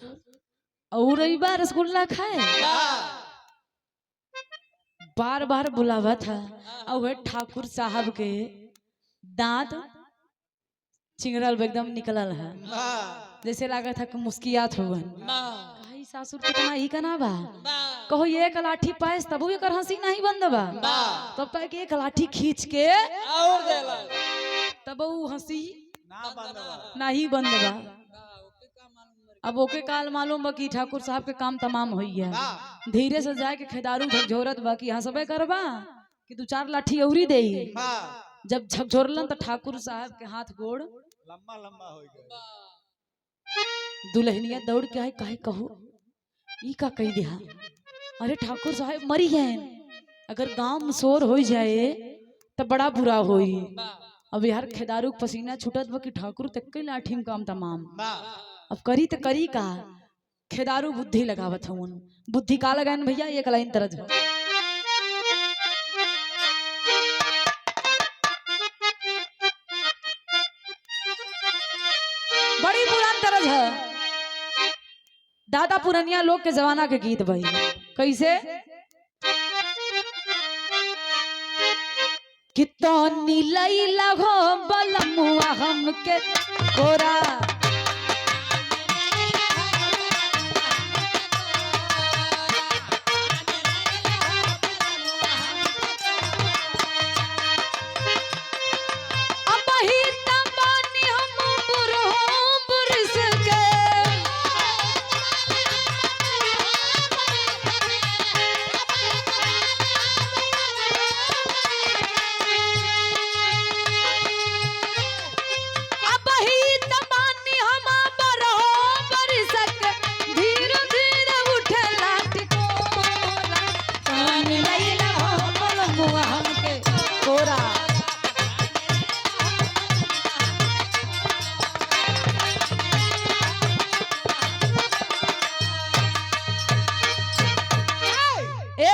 और एक बार रसगुल्ला खाए, बार बार बुलावा था। और वह ठाकुर साहब के दांत चिंगरल एकदम निकलल है, जैसे लगा था कि मुस्कियात हुआ। सासुर कितना ही कना बा, कहो ये कलाठी पायस तब ये कर हंसी नहीं बंद बा, तब कहे कि एक लाठी खींच के और देला तब वो हंसी ना बंद बा। नहीं बंद बा। अब ओके काल मालूम बा कि ठाकुर साहब के काम तमाम हो गया। धीरे से जाके खेदारू झकझोरत बा कि हंसबे करबा कि दू चार लाठी औरी दे। जब झकझोरलन तो ठाकुर साहब के हाथ गोड़ लंबा लंबा हो गया। दुल्हनिया दौड़ के आए, कहे कहो ई का कही दिया। अरे ठाकुर साहब मरी हैं, अगर गांव में शोर हो जाए तो बड़ा बुरा होई। अब यार खेदारू पसीना छूटत बा कि ठाकुर तक लाठी में काम तमाम। अब करी तो करी का, खेदारू बुद्धि लगावत हूँ। बुद्धि का लगान भैया, एक लाइन तरज है। बड़ी पुरान तरज है, दादा पुरनिया लोग के जमाना के गीत भाई। कैसे कितनी लैला हो बलमुआ हमके कोरा,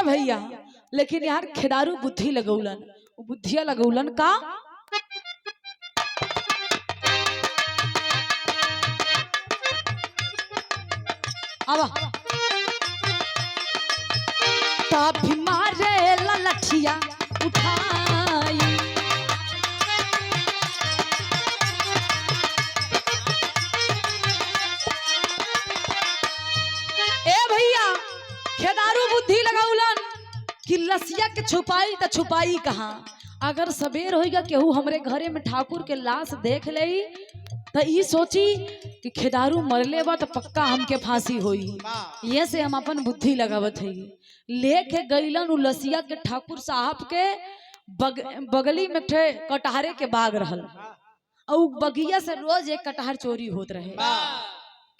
भैया। लेकिन यार खेदारू बुद्धि लगौलन, बुद्धिया लगौलन का आवा तभी मारे ललठिया उठाई। ए भैया खेदारू बुद्धि लगौलन कि लसिया के छुपाई तो छुपाई कहाँ। अगर सबेर होगा केहू हमरे घरे में ठाकुर के लाश देख ले तो ई सोची कि खेदारू मरले बा तो पक्का हमके फांसी होई। ये से हम अपन बुद्धि लगावत है। लेके गईलन उ लसिया के ठाकुर साहब के बगली में थे कटहरे के बाग रहल, और बगिया से रोज एक कटहर चोरी होत रहे।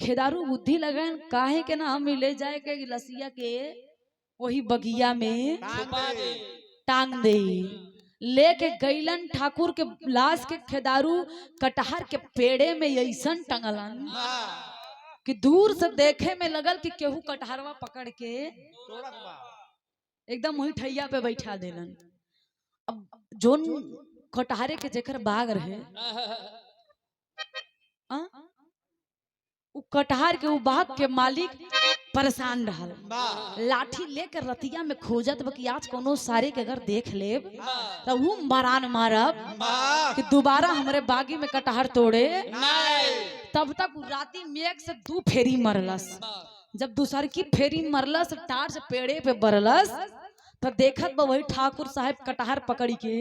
खेदारू बुद्धि लगन काहे के ना हम ले जाए के लसिया के वही बगिया में टांग दे। लेके गईलन ठाकुर के लाश के खेदारू कटहर के पेड़े में ऐसन टंगलन कि दूर से देखे में लगल कि केहू कटहरवा पकड़ के एकदम वही ठैया पे बैठा देलन। अब जोन कटहरे के जेकर बाग रहे उ कटहर के उ बाग के मालिक परेशान रहल, लाठी लेकर रतिया में खोजत कि आज कोनो सारे के अगर देख लेब तो वो मरान मारब कि दोबारा हमारे बागी में कटहर तोड़े। तब तक राती मेघ से 2 फेरी मरलस। जब दूसर की फेरी मरलस टार से पेड़े पे बरलस तो देखत बा वही ठाकुर साहब कटहर पकड़ी के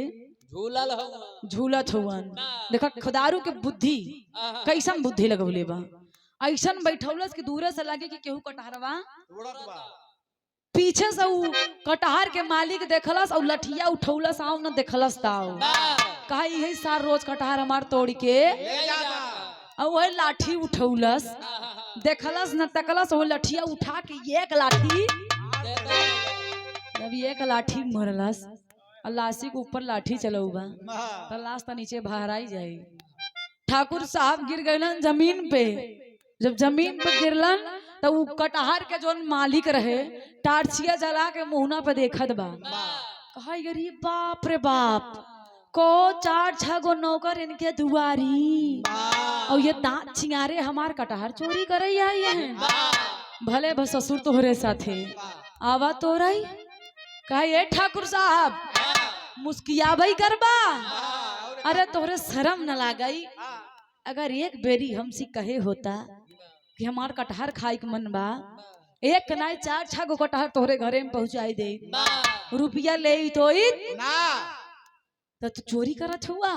झूलत हुवन। देखा खुदारू के बुद्धि कैसन बुद्धि लगौले बा। ऐसन बैठौलस कि दूरे से लगे कि केहू कटहरवा पीछे से उ कटहर के मालिक देखलस और लठिया उठौलस आव न देखलस ताव। कहा यही सार रोज कटहर हमार तोड़ के और वही लाठी उठौलस, देखलस न तकलस, वो लठिया उठा के एक लाठी, जब एक लाठी मरलस और लाशी के ऊपर लाठी चलौबा तो लाश तो नीचे बहराई जाई। ठाकुर साहब गिर गए जमीन पे। जब जमीन पे गिरलन तो वो कटहर के जोन मालिक रहे टार्चिया जला के मुहना पे देखत बा। कहा गरीब बाप रे बाप, को 4-6 गो नौकर इनके दुआरी और ये दांत चिंगारे हमार कटहर चोरी करे आई हैं। भले बस ससुर तोहरे साथे आवा तो रही कहा ये ठाकुर साहब मुस्कियाबई करबा। अरे तोहरे शर्म न लागई। अगर एक बेरी हमसे कहे होता कि हमार कटहर खाई के मन बा, एक नहीं 4-6 गो कटहर तोहरे घरे में पहुंचाई दे, रुपया ले तो तू चोरी करत हुआ।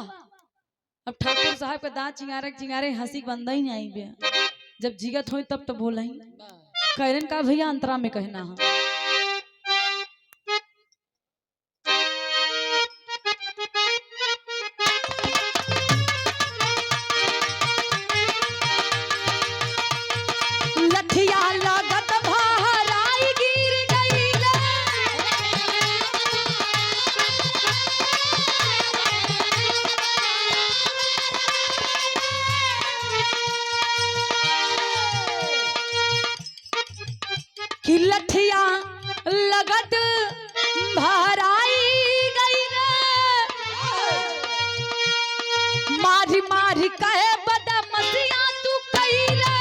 अब ठाकुर साहब के दांत चिंगारे हंसी बंदा ही नहीं बे। जब जिगत हो तब तो बोला ही कहन का भैया अंतरा में कहना है। लठिया लागत भाराई गिर गईले, कि लठिया लगत भाराई गईले, मारी मारी कहे बदमसिया तू कईले।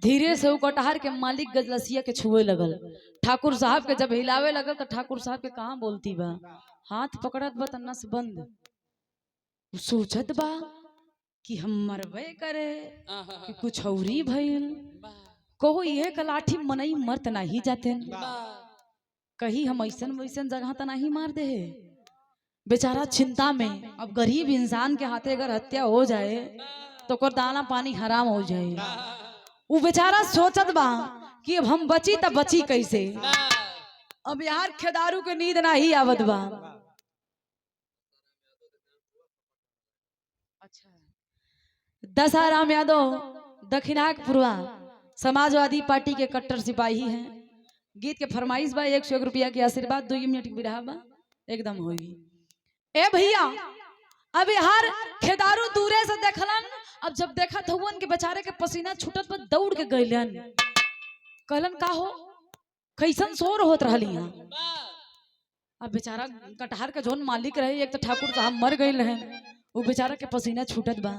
धीरे से वो कटहर के मालिक गजलसिया के छुए लगल। ठाकुर साहब के जब हिलावे लगल तो ठाकुर साहब के कहाँ बोलती बा, हाथ पकड़त बा त नस बंद। सोचत बा कि हम मरबे करे कि कुछ औरी भइल। कहो ये कलाठी मनई मरत नहीं जाते, कहीं हम ऐसन वैसन जगह त नहीं मार दे। बेचारा चिंता में, अब गरीब इंसान के हाथे अगर हत्या हो जाए तो ओकर दाना पानी हराम हो जाए। वो बेचारा सोचत बा कि अब हम बची तब बची कैसे। अब यार खेदारू के नींद नहीं आवत बा। दशहराम यादव दक्षिणाकपुरवा समाजवादी पार्टी के कट्टर सिपाही हैं। गीत के फरमाइश बा 101 रुपया के आशीर्वाद 2 मिनट की बिरहा बा एकदम होगी। ए भैया अब यार खेदारू दूरे से देखलन। अब जब देखा था के बेचारे के पसीना छूटत पर दौड़ के गइलन। कहलन का हो कैसन शोर होत रहली यहाँ। अब बेचारा कटहर के जोन मालिक रहे, एक तो ठाकुर साहब मर गइल रहे, वो बेचारा के पसीना छूटत बा।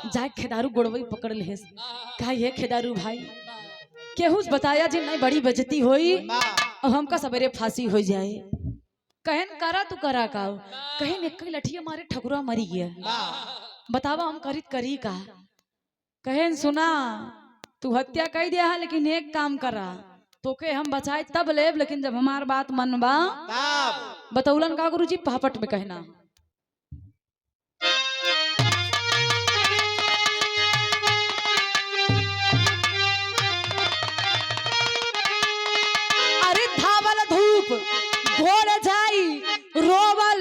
जाए खेदारू गोड़वई पकड़ ले कहा ये खेदारू भाई केहू बताया जी नहीं बड़ी बेइज्जती होई और हमका सवेरे फांसी हो जाए। कहन करा तू करा का, कहन एक लठिया मारे ठकुरा मरी गया, बतावा हम करित करी का। कहन सुना तू हत्या कर दिया है लेकिन एक काम करा, तोके हम बचाए तब लेब लेकिन जब हमार बात मनबा। बतौलन का गुरुजी पापट में कहना। अरे धावल धूप घोड़ जाई रोवल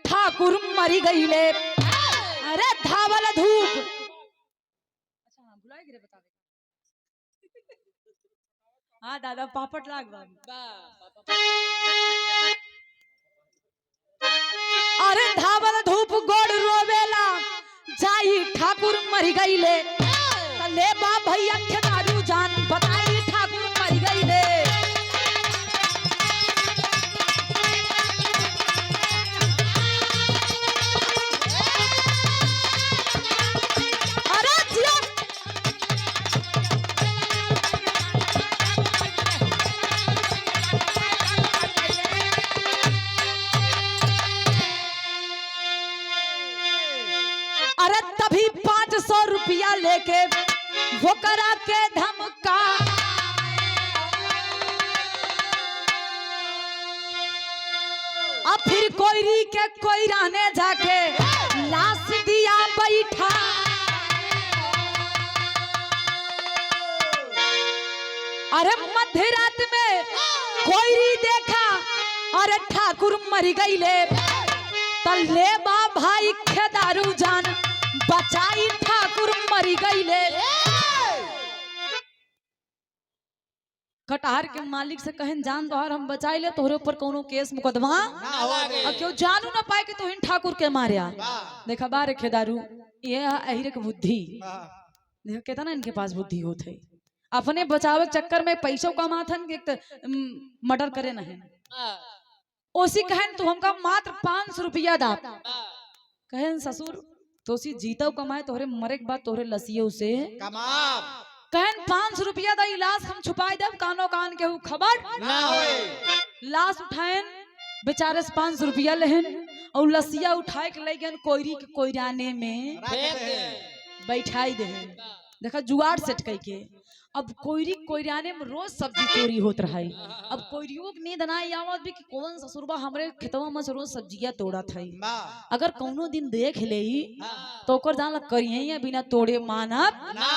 ठाकुर मरी गईले। अरे धावल धूप, अच्छा हाँ भुलाए गिरे बता दे। हाँ दादा पापट लाग बा। अरे धावल धूप गोड़ रोवेला जाई ठाकुर मरी गईले। ले बा भैया खेदारू जान बताई ठाकुर मरी गईले। अरे तभी 500 रुपया लेके वो करा के धमका। अब फिर कोयरी के कोयराने जाके लाश दिया बैठा। अरे मध्य रात में कोयरी देखा अरे ठाकुर मर गईले तल्ले बा भाई खेदारू जान बचाई ठाकुर मर गईले। कटहर के मालिक से कहन जान तोहर हम बचाई ले तोहरे ऊपर कोनो केस मुकदमा अब क्यों जानू ना पाए कि तोहिन ठाकुर के मारिया। देखा बारे खेदारू ये अहिरे के बुद्धि देखा कहता ना इनके पास बुद्धि होते अपने बचावे के चक्कर में पैसों कमाथन के मर्डर करे नहीं ओसी कहन तू हमका मात्र 500 रुपया दा कहन ससुर तोसी जीतो कमाए तोहरे मरे के बाद तोहरे लसियो से कहन 500 रुपया दा इलाज हम छुपाई देव कानो कान के खबर ना होई लाश उठाएन बेचारे से 500 रुपया लेहन और लसिया उठाए के ले गन कोयरी के कोयराने में बैठाई देहन। देखा जुआर सेट कई के अब कोयरी कोयराने में रोज सब्जी चोरी होत रहा अब कोयरियों के नींद ना आवत भी कि कौन ससुरबा हमरे खेतवा में से रोज सब्जियां तोड़ा था अगर कौनो दिन देख ले तो ओकर जान करिए बिना तोड़े मानब ना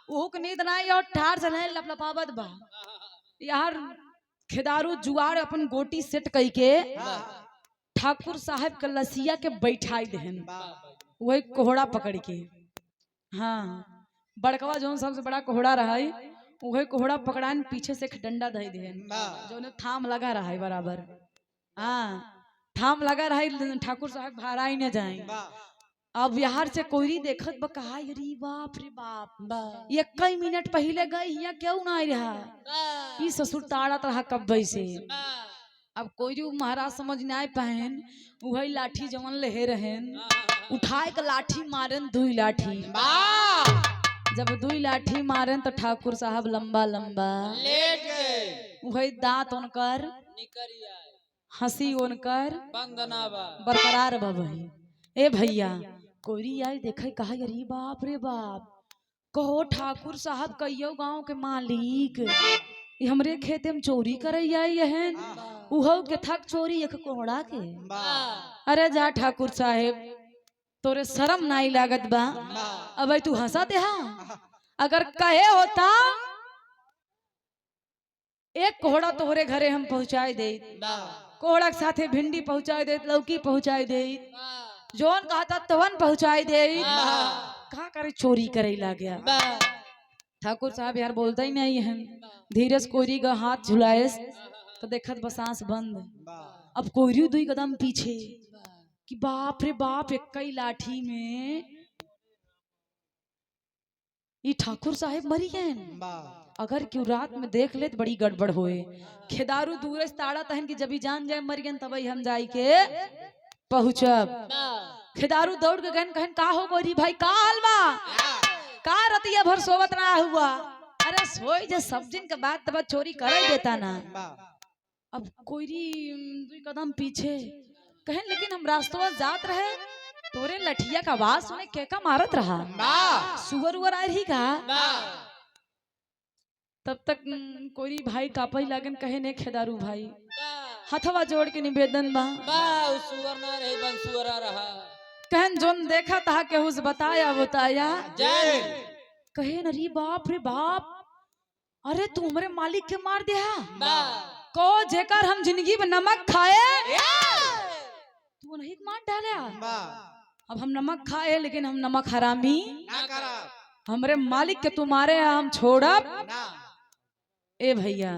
ओह के नींद ना और ठार से नहीं लपलपावत बा यार खेदारू जुआर अपन गोटी सेट कई के ठाकुर साहब के लसिया के बैठाई देहन वही कोहड़ा पकड़ के। हाँ बड़कवा जो सबसे बड़ा कोहड़ा रहा है वही कोहड़ा पकड़ान पीछे से एक डंडा दे देहन जो ने थाम लगा रहा है बराबर। हाँ थाम लगा रहा है ठाकुर साहब भारा ही न जाए। अब यार से कोयरी देखत बा कहा अरे बाप रे बाप ये कई मिनट पहले गई यहाँ क्यों ना आई रहा ये ससुर ताड़त रहा कब से। अब कोयरी महाराज समझ ना आए पहन वही लाठी जवन ले रहन उठाए के लाठी मारन 2 लाठी जब 2 लाठी मारन तो ठाकुर साहब लंबा लंबा लेट गए वही दांत उनकर निकरिया हंसी उनकर बंदनावा बरकरार बा वही। ए भैया कोयरी आई देखे कहा अरे बाप रे बाप कहो ठाकुर साहब कहियो गांव के मालिक ये हमरे खेते में चोरी करे आई हन उहो के थक चोरी एक कोहड़ा के। अरे जा ठाकुर साहेब तोरे शर्म नहीं लागत बा अब तू हंसा दे अगर कहे होता एक कोहड़ा तोहरे घरे हम पहुंचाए दे कोहड़ा के साथे भिंडी पहुंचाए दे लौकी पहुंचाए दे जोन कहता तवन पहुंचाए दे कहा करे चोरी करे ला गया। ठाकुर साहब यार बोलता ही नहीं है धीरज कोयरी का हाथ झुलाए तो देखत बसांस बंद अब कोयरी 2 कदम पीछे कि बाप रे बाप एक लाठी में ये ठाकुर साहब मरी गए। अगर क्यों रात में देख ले तो बड़ी गड़बड़ होए। खेदारू दूर से ताड़ा तहन की जब जान जाए मर गए तब हम जाई के पहुंचब। खेदारू दौड़ के गहन कहन का हो गोरी भाई का हलवा का रतिया भर सोवत ना हुआ। अरे सोई जे सब दिन के बाद तब चोरी कर देता ना। अब कोयरी 2 कदम पीछे कहन लेकिन हम रास्तवा जात रहे तोरे लठिया का आवाज सुने के का मारत रहा सुअर उवर आ रही का। तब तक कोयरी भाई कापई लागन कहे ने खेदारू भाई हथवा जोड़ के निवेदन बा सुअर ना रही बंसुअरा रहा कहन जोन देखा था के उस बताया कहे नरी बाप रे बाप अरे तू हमारे मालिक के मार दिया को जेकर हम जिंदगी में नमक खाए तू नहीं मार डाला। अब हम नमक खाए लेकिन हम नमक हरामी हमरे मालिक के तुम्हारे हम छोड़ब। ए भैया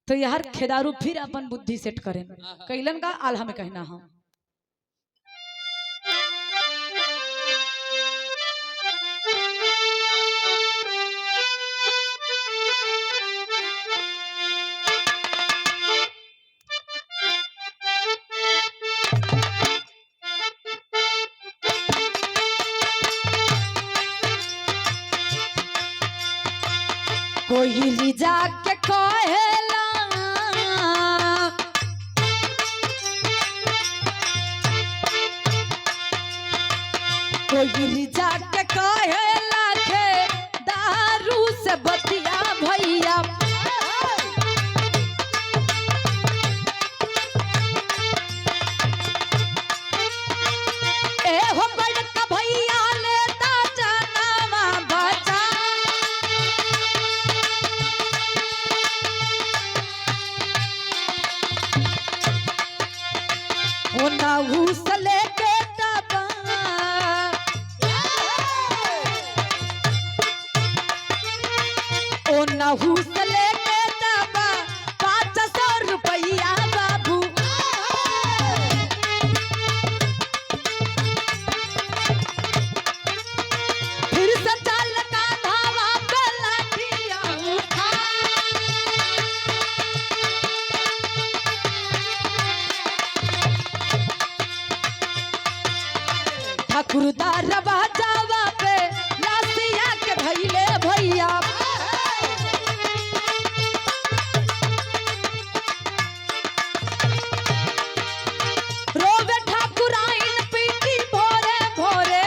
तो यार खेदारू फिर अपन बुद्धि सेट करें कैलन का आल्हा में कहना हम कोई जाके कहेला कोई जाके कहेला के दारू से बतिया भैया ए हो बड़का भैया लेता जनामा बचा केनाहू से लेके तब 500 रुपया बाबू फिर से चल का धावा पे लाठिया उठा ठाकुरदार बाजावा पे लासिया के भैले भैया रोवे ठाकुराइन पीटी भोरे भोरे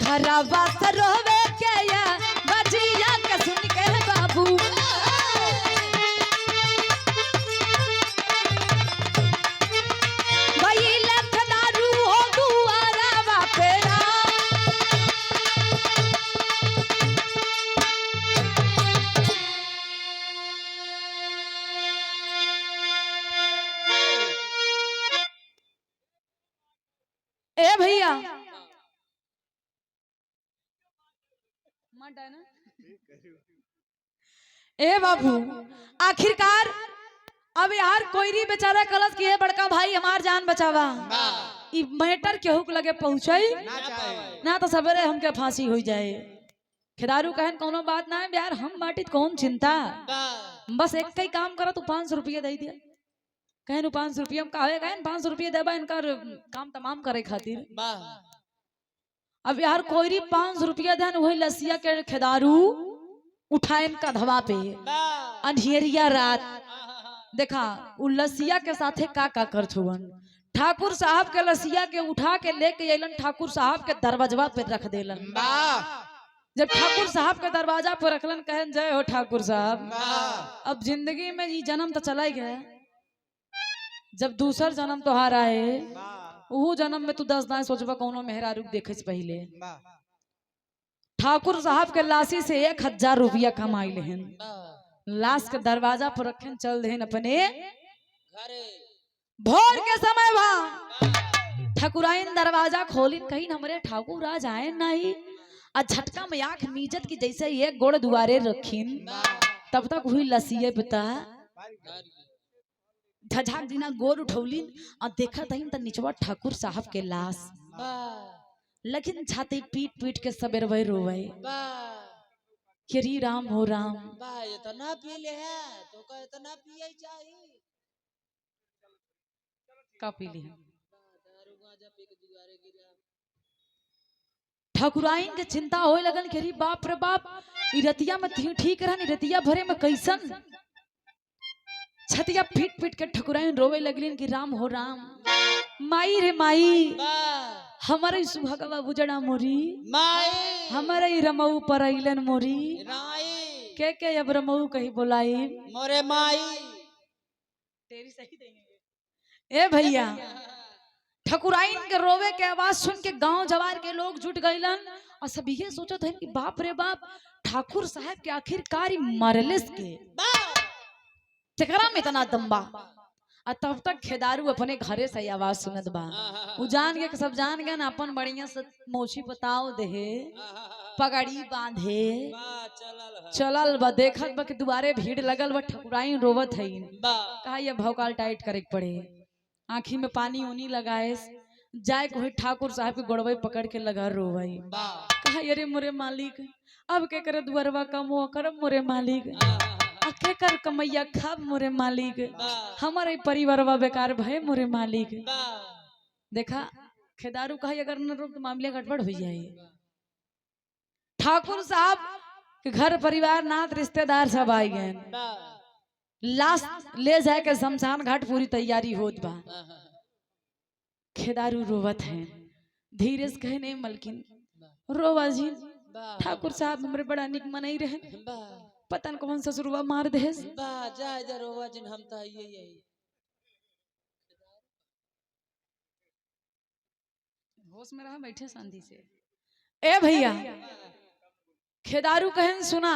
घरवा से रोवे के या बजिया के सुन के बाबू वही लखदारू हो दुआरा बापेरा ए भैया ए बाबू आखिरकार अब यार कोईरी बेचारा कलश की है बड़का भाई हमार जान बचावा ई मैटर केहू के लगे पहुंचई ना तो सवेरे हमके फांसी हो जाए खेदारू कहन कोनो बात ना है यार हम बाटित कौन चिंता बस एक ही काम करा तू 500 रुपया दे दिया कहन 500 रुपया हम काहे कहन 500 रुपया देबा इनकर काम तमाम करे खातिर अब यार कोईरी 500 रुपया देन वही लसिया के खेदारू उठाएन का धवा पे अंधेरिया रात देखा उ लसिया के साथे का कर छुवन ठाकुर साहब के लसिया के उठा के लेके अलन ठाकुर साहब के दरवाजा पे रख देलन जब ठाकुर साहब के दरवाजा पे रखलन कहन जय हो ठाकुर साहब अब जिंदगी में ये जन्म तो चला ही गया जब दूसर जन्म तोहार आए वो जन्म में तू 10 दाएं सोचबा कौनो मेहरारू देखे से पहले ठाकुर साहब के लाशी से 1000 रुपया कमाई लेहन लाश के दरवाजा पर रखन चल देहन अपने भोर के समय बा ठाकुराइन दरवाजा खोलिन कहीं हमरे ठाकुर आज आए नहीं आ झटका में आंख मीजत की जैसे एक गोड़ दुआरे रखीन तब तक हुई लसिए पिता झझाक दिना गोर उठौलिन और देखा तहिन त निचवा ठाकुर साहब के लाश लेकिन छाती पीट पीट के सबेरवे रोवे केरी राम हो राम इतना पी ले है तो का इतना पिए चाहिए का पी ली दारू गांजा पी के दुआरे गिरा ठाकुराइन के चिंता होए लगन केरी बाप रे बाप ई रतिया में ठीक रहन ई रतिया भरे में कैसन छतिया पीट पीट के ठकुराइन रोवे लगलिन कि राम हो राम माई रे माई हमारे सुहागवा बुजड़ा मोरी माई हमारे रमऊ पर अइलन मोरी राई के अब रमऊ कहीं बोलाई मोरे माई तेरी सही देंगे ए भैया ठकुराइन के रोवे के आवाज सुन के गांव जवार के लोग जुट गइलन और सब ये सोचत हैं कि बाप रे बाप ठाकुर साहब के आखिरकार मरलिस के तेकरा में इतना दम्बा आ तब तक खेदारू अपने घरे से आवाज सुनत बा उ जान के सब जान गए ना अपन बढ़िया से मोची बताओ दे पगड़ी बांधे चलल बा देखत बा कि दुआरे भीड़ लगल बा ठकुराइन रोवत है कहा ये भौकाल टाइट करे के पड़े आँखी में पानी उनी लगाए जाए को ठाकुर साहब के गोड़वे पकड़ के लगा रोवाई कहा अरे मोरे मालिक अब के करे दुआरवा कमो करब मोरे मालिक के कर कमैया खाब मोरे मालिक हमारे परिवारवा बेकार भय मोरे मालिक देखा खेदारू कहा अगर न रोक तो मामले गड़बड़ हो जाए ठाकुर साहब के घर परिवार नात रिश्तेदार सब आई गए लाश ले जाए के शमशान घाट पूरी तैयारी होत बा खेदारू रोवत है धीरे से कहे नहीं मलकिन रोवा जी ठाकुर साहब हमरे बड़ा निक मनई रहे पता न कौन ससुरवा मार दे जा इधर रोवा जिन हम तो यही होश में रहा बैठे शांति से ए भैया खेदारू कहन सुना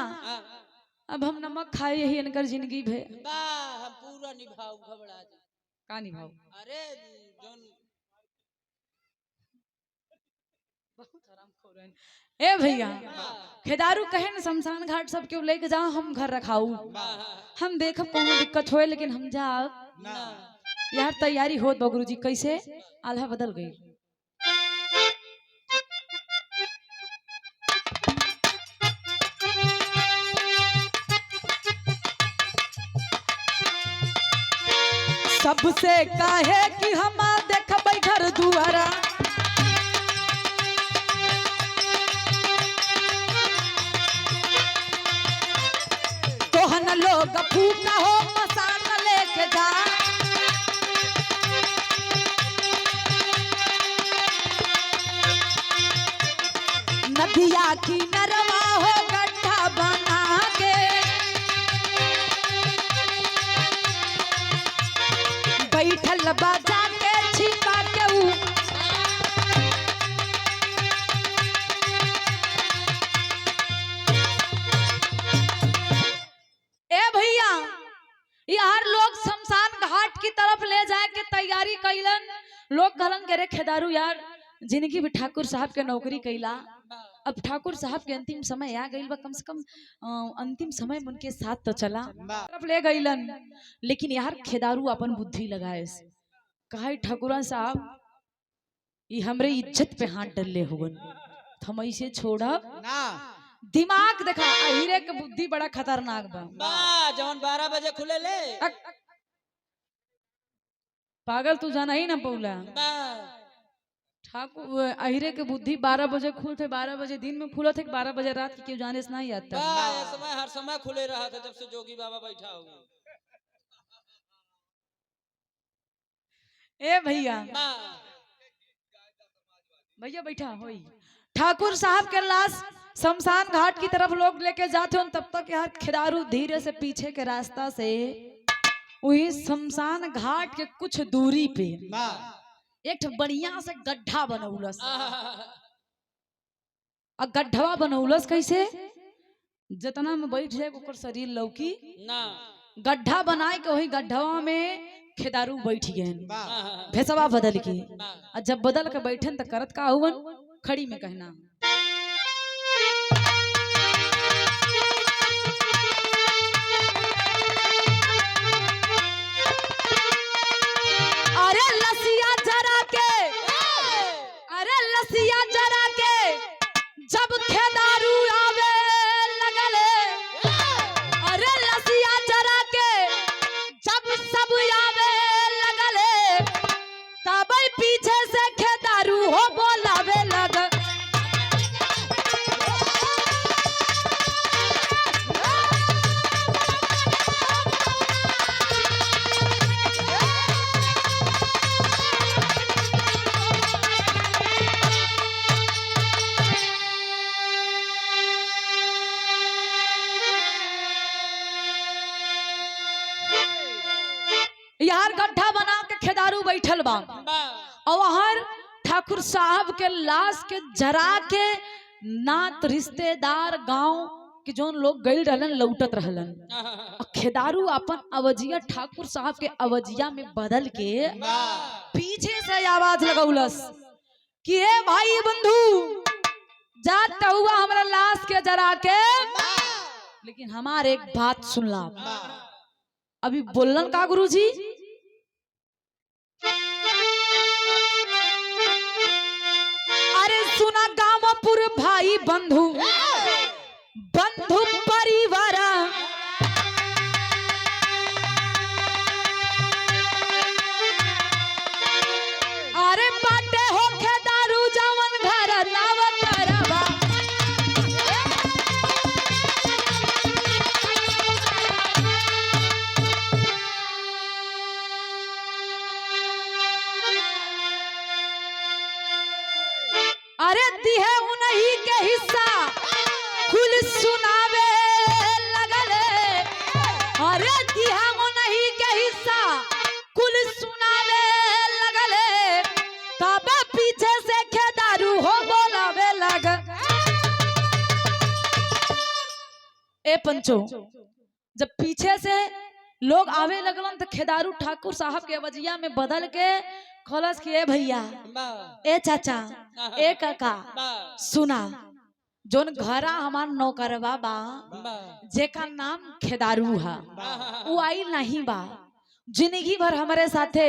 अब हम नमक खाए यही इनकर जिंदगी भे हम पूरा निभाऊ घबरा जा का निभाऊ अरे जोन ए भैया खेदारू कहे न शमशान घाट सब क्यों लेके जाओ हम घर रखाऊ हम देखब कोनो दिक्कत होए लेकिन हम जाब ना यार तैयारी होत बा गुरुजी कैसे आल्हा बदल गई सबसे काहे कि हम देखबै घर दुआरा तोहन लोग फूका हो मसान लेके जा नदिया की नरवा हो गड्ढा बना के बैठल बाजा के छिपा के ऊ ए भैया यार लोग शमशान घाट की तरफ ले जाए के तैयारी कैलन लोग कहलन के रे खेदारू यार जिंदगी भी ठाकुर साहब के नौकरी कैला अब ठाकुर साहब के अंतिम समय आ गइल बा कम से कम अंतिम समय में उनके साथ तो चला तरफ ले गइलन लेकिन यार खेदारू अपन बुद्धि लगाए कहा ठाकुरा साहब ये हमरे इज्जत पे हाथ डलले होगन हम ऐसे छोड़ब ना दिमाग देखा अहिरे के बुद्धि बड़ा खतरनाक बा बा जौन 12 बजे खुले ले पागल तू जाना ही ना पौला बा ठाकुर अहिरे के बुद्धि 12 बजे खुलते 12 बजे दिन में खुला थे 12 बजे रात की क्यों जाने से नहीं आता बा ये समय हर समय खुले रहा था जब से जोगी बाबा बैठा हो ए भैया बा भैया बैठा होई ठाकुर साहब के लाश शमशान घाट की तरफ लोग लेके जाते हो तब तक यार खेदारू धीरे से पीछे के रास्ता से वही शमशान घाट के कुछ दूरी पे बा एक बढ़िया से गड्ढा बनौलस और गड्ढवा बनौलस कैसे जितना में बैठ जाए ओकर शरीर लौकी ना गड्ढा बनाए के वही गड्ढवा में खेदारू बैठ गए बा भेसवा बदल के और जब बदल के बैठन तो करत का हुवन खड़ी में कहना अरे लसिया जरा के अरे लसिया जरा के जब खेदारू आवे लगले अरे लसिया जरा के जब सब आवे लगले तब पीछे से खेदारू हो बोलावे लग यार गड्ढा बना के खेदारू बैठल बा और वहां ठाकुर साहब के लाश के जरा के नात रिश्तेदार गांव के जोन लोग गइल रहलन लौटत रहलन और खेदारू अपन अवजिया ठाकुर साहब के अवजिया में बदल के पीछे से आवाज लगौलस कि हे भाई बंधु जात हुआ हमरा लाश के जरा के लेकिन हमारे एक बात सुनला अभी बोलन का गुरुजी अरे सुना गामपुर भाई बंधु बंधु परिवार अरे बाटे हो खेदारू जवन घर नाव करवा अरे दिहे उन्हीं के हिस्सा खुल सुनावे लगले अरे दिहे उन्हीं के हिस्सा कुल सुनावे लगले तब पीछे से खेदारू हो बोलावे लग ए पंचो जब पीछे से लोग आवे लगलन तो खेदारू ठाकुर साहब के वजिया में बदल के खलस के ए भैया ए चाचा ए काका सुना जोन घरा हमार नौकरवा बा जेका नाम खेदारू है वो आई नहीं बा जिंदगी भर हमारे साथे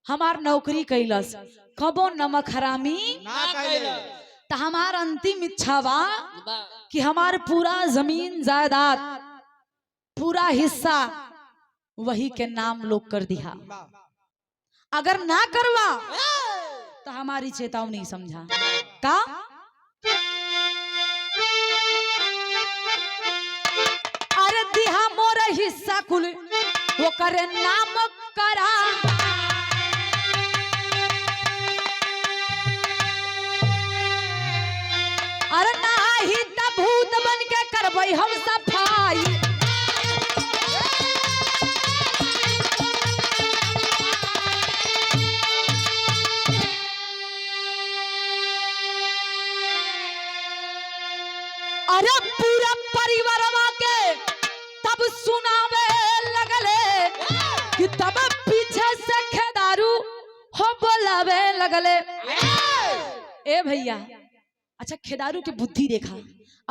हमार नौकरी कैलस कबो नमक हरामी ना कैले तो हमार अंतिम इच्छा बा कि हमार पूरा जमीन जायदाद पूरा हिस्सा वही के नाम लोग कर दिया अगर ना करवा तो हमारी चेतावनी समझा का अरे दिहा मोर हिस्सा कुल वो करे नाम करा अरे नाही त भूत बन के करबै हम सफाई अरे पूरा परिवारवा के तब सुनावे लगले कि तब पीछे से खेदारू हो बोलावे लगले ए भैया अच्छा खेदारू की बुद्धि देखा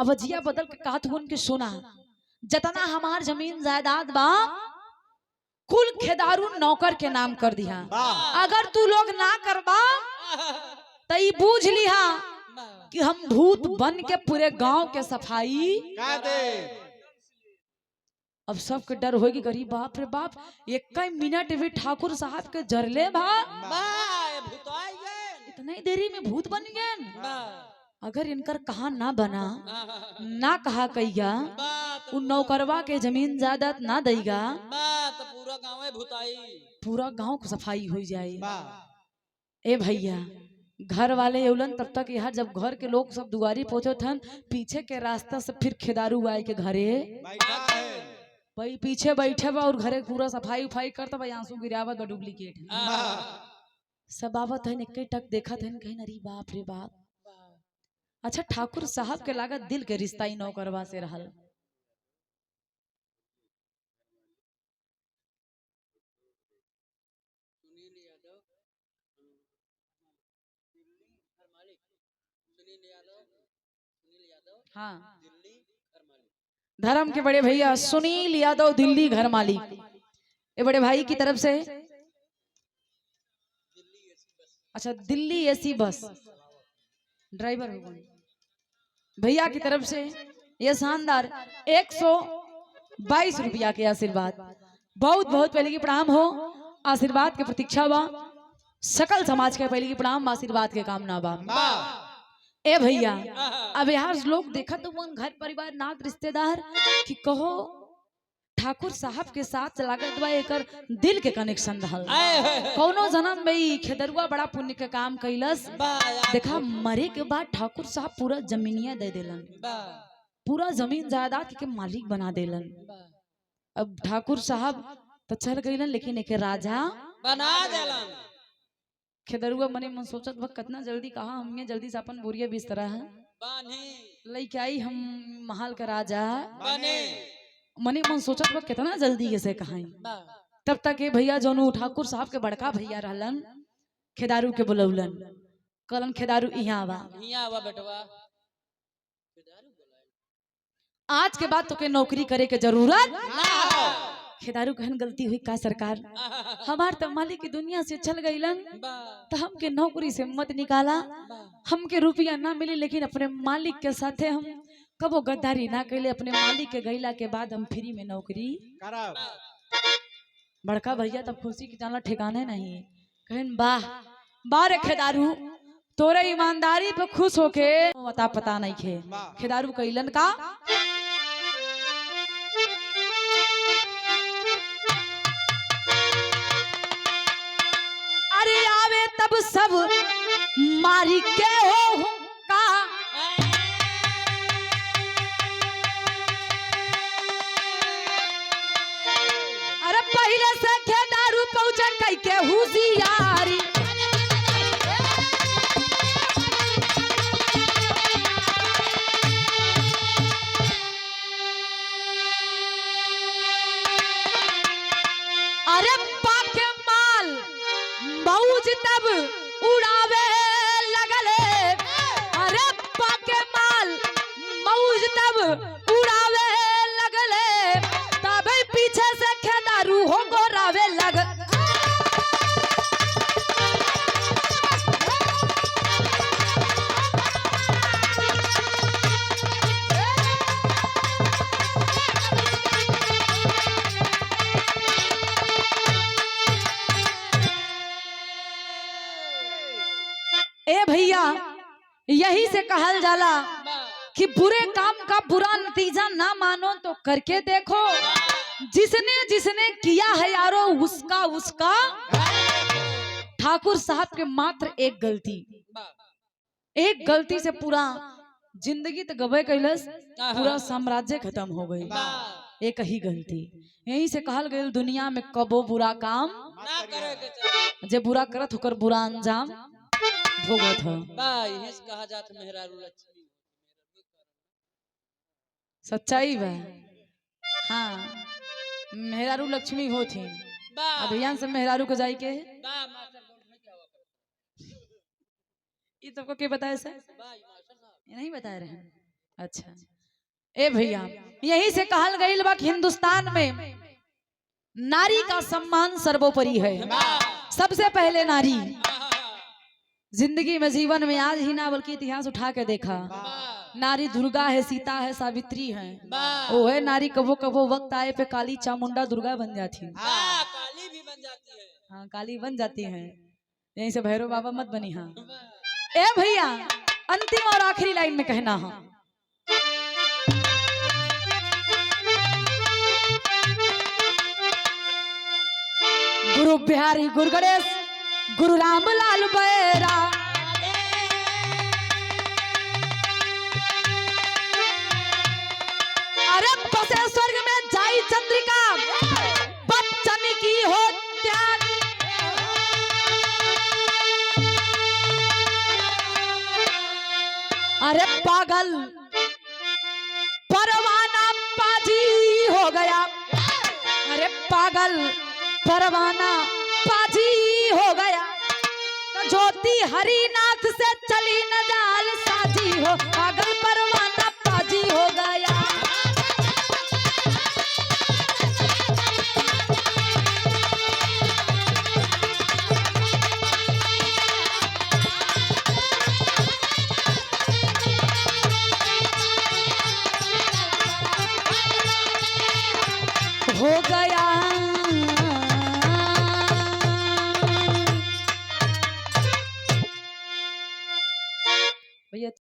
अवजिया बदल के कहत हुन के सुना जतना हमार जमीन जायदाद बा कुल खेदारू नौकर के नाम कर दिया अगर तू लोग ना करबा तो ई बूझ लिहा कि हम भूत बन के पूरे गांव के सफाई का दे अब सबके डर होगी गरीब बाप रे बाप एक मिनट भी ठाकुर साहब के जरले भा भूताई गए इतने देरी में भूत बन गए अगर इनकर कहा ना बना ना कहा कहिया उन नौकरवा के जमीन जायदाद ना देगा तो पूरा गांव भूताई पूरा गांव को सफाई हो जाए ए भैया घर वाले एवलन तब तक यहाँ जब घर के लोग सब दुआरी पहुंचे थे पीछे के रास्ता से फिर खेदारू आए के घरे भाई पीछे बैठे बा और घरे पूरा सफाई उफाई करता भाई आंसू गिरावत बा डुप्लीकेट सब आवत है एक टक देखा था कहीं अरे बाप रे बाप अच्छा ठाकुर साहब के लागत दिल के रिश्ता ही नौकरवा से रहल हाँ धर्म के बड़े भैया सुनील यादव दिल्ली घर मालिक ये बड़े भाई की तरफ से अच्छा दिल्ली एसी बस ड्राइवर हो भैया की तरफ से ये शानदार 122 रुपया के आशीर्वाद बहुत बहुत पहले की प्रणाम हो आशीर्वाद के प्रतीक्षा बा सकल समाज के पहले की प्रणाम आशीर्वाद के कामना बा ए भैया अब यार लोग देखा तो मन घर परिवार नात रिश्तेदार कि कहो ठाकुर साहब के साथ लागत बा एकर दिल के कनेक्शन रहल कौनो जन्म में खेदरुआ बड़ा पुण्य के काम कैलस देखा मरे के बाद ठाकुर साहब पूरा जमीनिया दे देलन पूरा जमीन जायदाद के मालिक बना देलन अब ठाकुर साहब तो चल गईलन लेकिन एक राजा बना देलन खेदरुआ मने मन सोचत बा कितना जल्दी कहा हमने जल्दी से अपन बोरिया बिस्तरा है लेके आई हम महल का राजा बने मने मन सोचत बा कितना जल्दी कैसे कहाई तब तक ये भैया जोनू ठाकुर साहब के बड़का भैया रहलन खेदारू के बुलौलन कलन खेदारू यहाँ बा बेटवा आज के बाद तो के नौकरी करे के जरूरत खेदारू कहन गलती हुई का सरकार हमार तो मालिक की दुनिया से चल गईलन तो हमके नौकरी से मत निकाला हमके रुपया ना मिली लेकिन अपने मालिक के साथे हम कबो गद्दारी ना कैले अपने मालिक के गईला के बाद हम फ्री में नौकरी करब बड़का भैया तब खुशी की जाना ठिकाने नहीं कहन वाह बारे खेदारू तोरे ईमानदारी पे खुश होके पता नहीं खे खेदारू कैलन का अरे आवे तब सब मारी के हो का अरे पहले से खेदारू पहुंचा कई के हुसियारी अरे पाके माल मौज तब उड़ावे लगले, अरे पाके माल मौज तब उड़ावे लगले, तब पीछे से खेदारू हो गोरावे लग। ए भैया, यही से कहल जाला कि बुरे काम का बुरा नतीजा ना मानो तो करके देखो। जिसने जिसने किया है यारो उसका उसका। ठाकुर साहब के मात्र एक गलती से पूरा जिंदगी तो गबे कैलस, पूरा साम्राज्य खत्म हो गई। एक ही गलती। यही से कहल गई दुनिया में कबो बुरा काम ना करे के चाही। जे बुरा करत होकर बुरा अंजाम भोगत है। यही से कहा जात मेहरारू लक्ष्मी। सच्चाई बा। हाँ, मेहरारू लक्ष्मी होती। अभियान से मेहरारू को जाई के ये सबको के बताया सर? ये नहीं बता रहे हैं। अच्छा ए भैया, यही से कहल गई बा कि हिंदुस्तान में नारी का सम्मान सर्वोपरि है। सबसे पहले नारी। जिंदगी में जीवन में आज ही ना बल्कि इतिहास उठा के देखा, नारी दुर्गा है, सीता है, सावित्री है। वो है नारी कबो कबो वक्त आए पे काली चामुंडा दुर्गा बन जाती है। काली भी बन जाती है। हाँ, काली बन जाती है। यहीं से भैरव बाबा मत बनी। हाँ ए भैया, अंतिम और आखिरी लाइन में कहना है, गुरु बिहारी गुरु गणेश गुरु रामलाल बैरा, अरे बसे स्वर्ग में जाई चंद्रिका, बच्चन की हो त्याग। अरे पागल परवाना पाजी हो गया, अरे पागल परवाना पाजी हो गया, ज्योति हरिनाथ से चली न जाल साजी हो, पागल परवाना पाजी हो गया। हो गया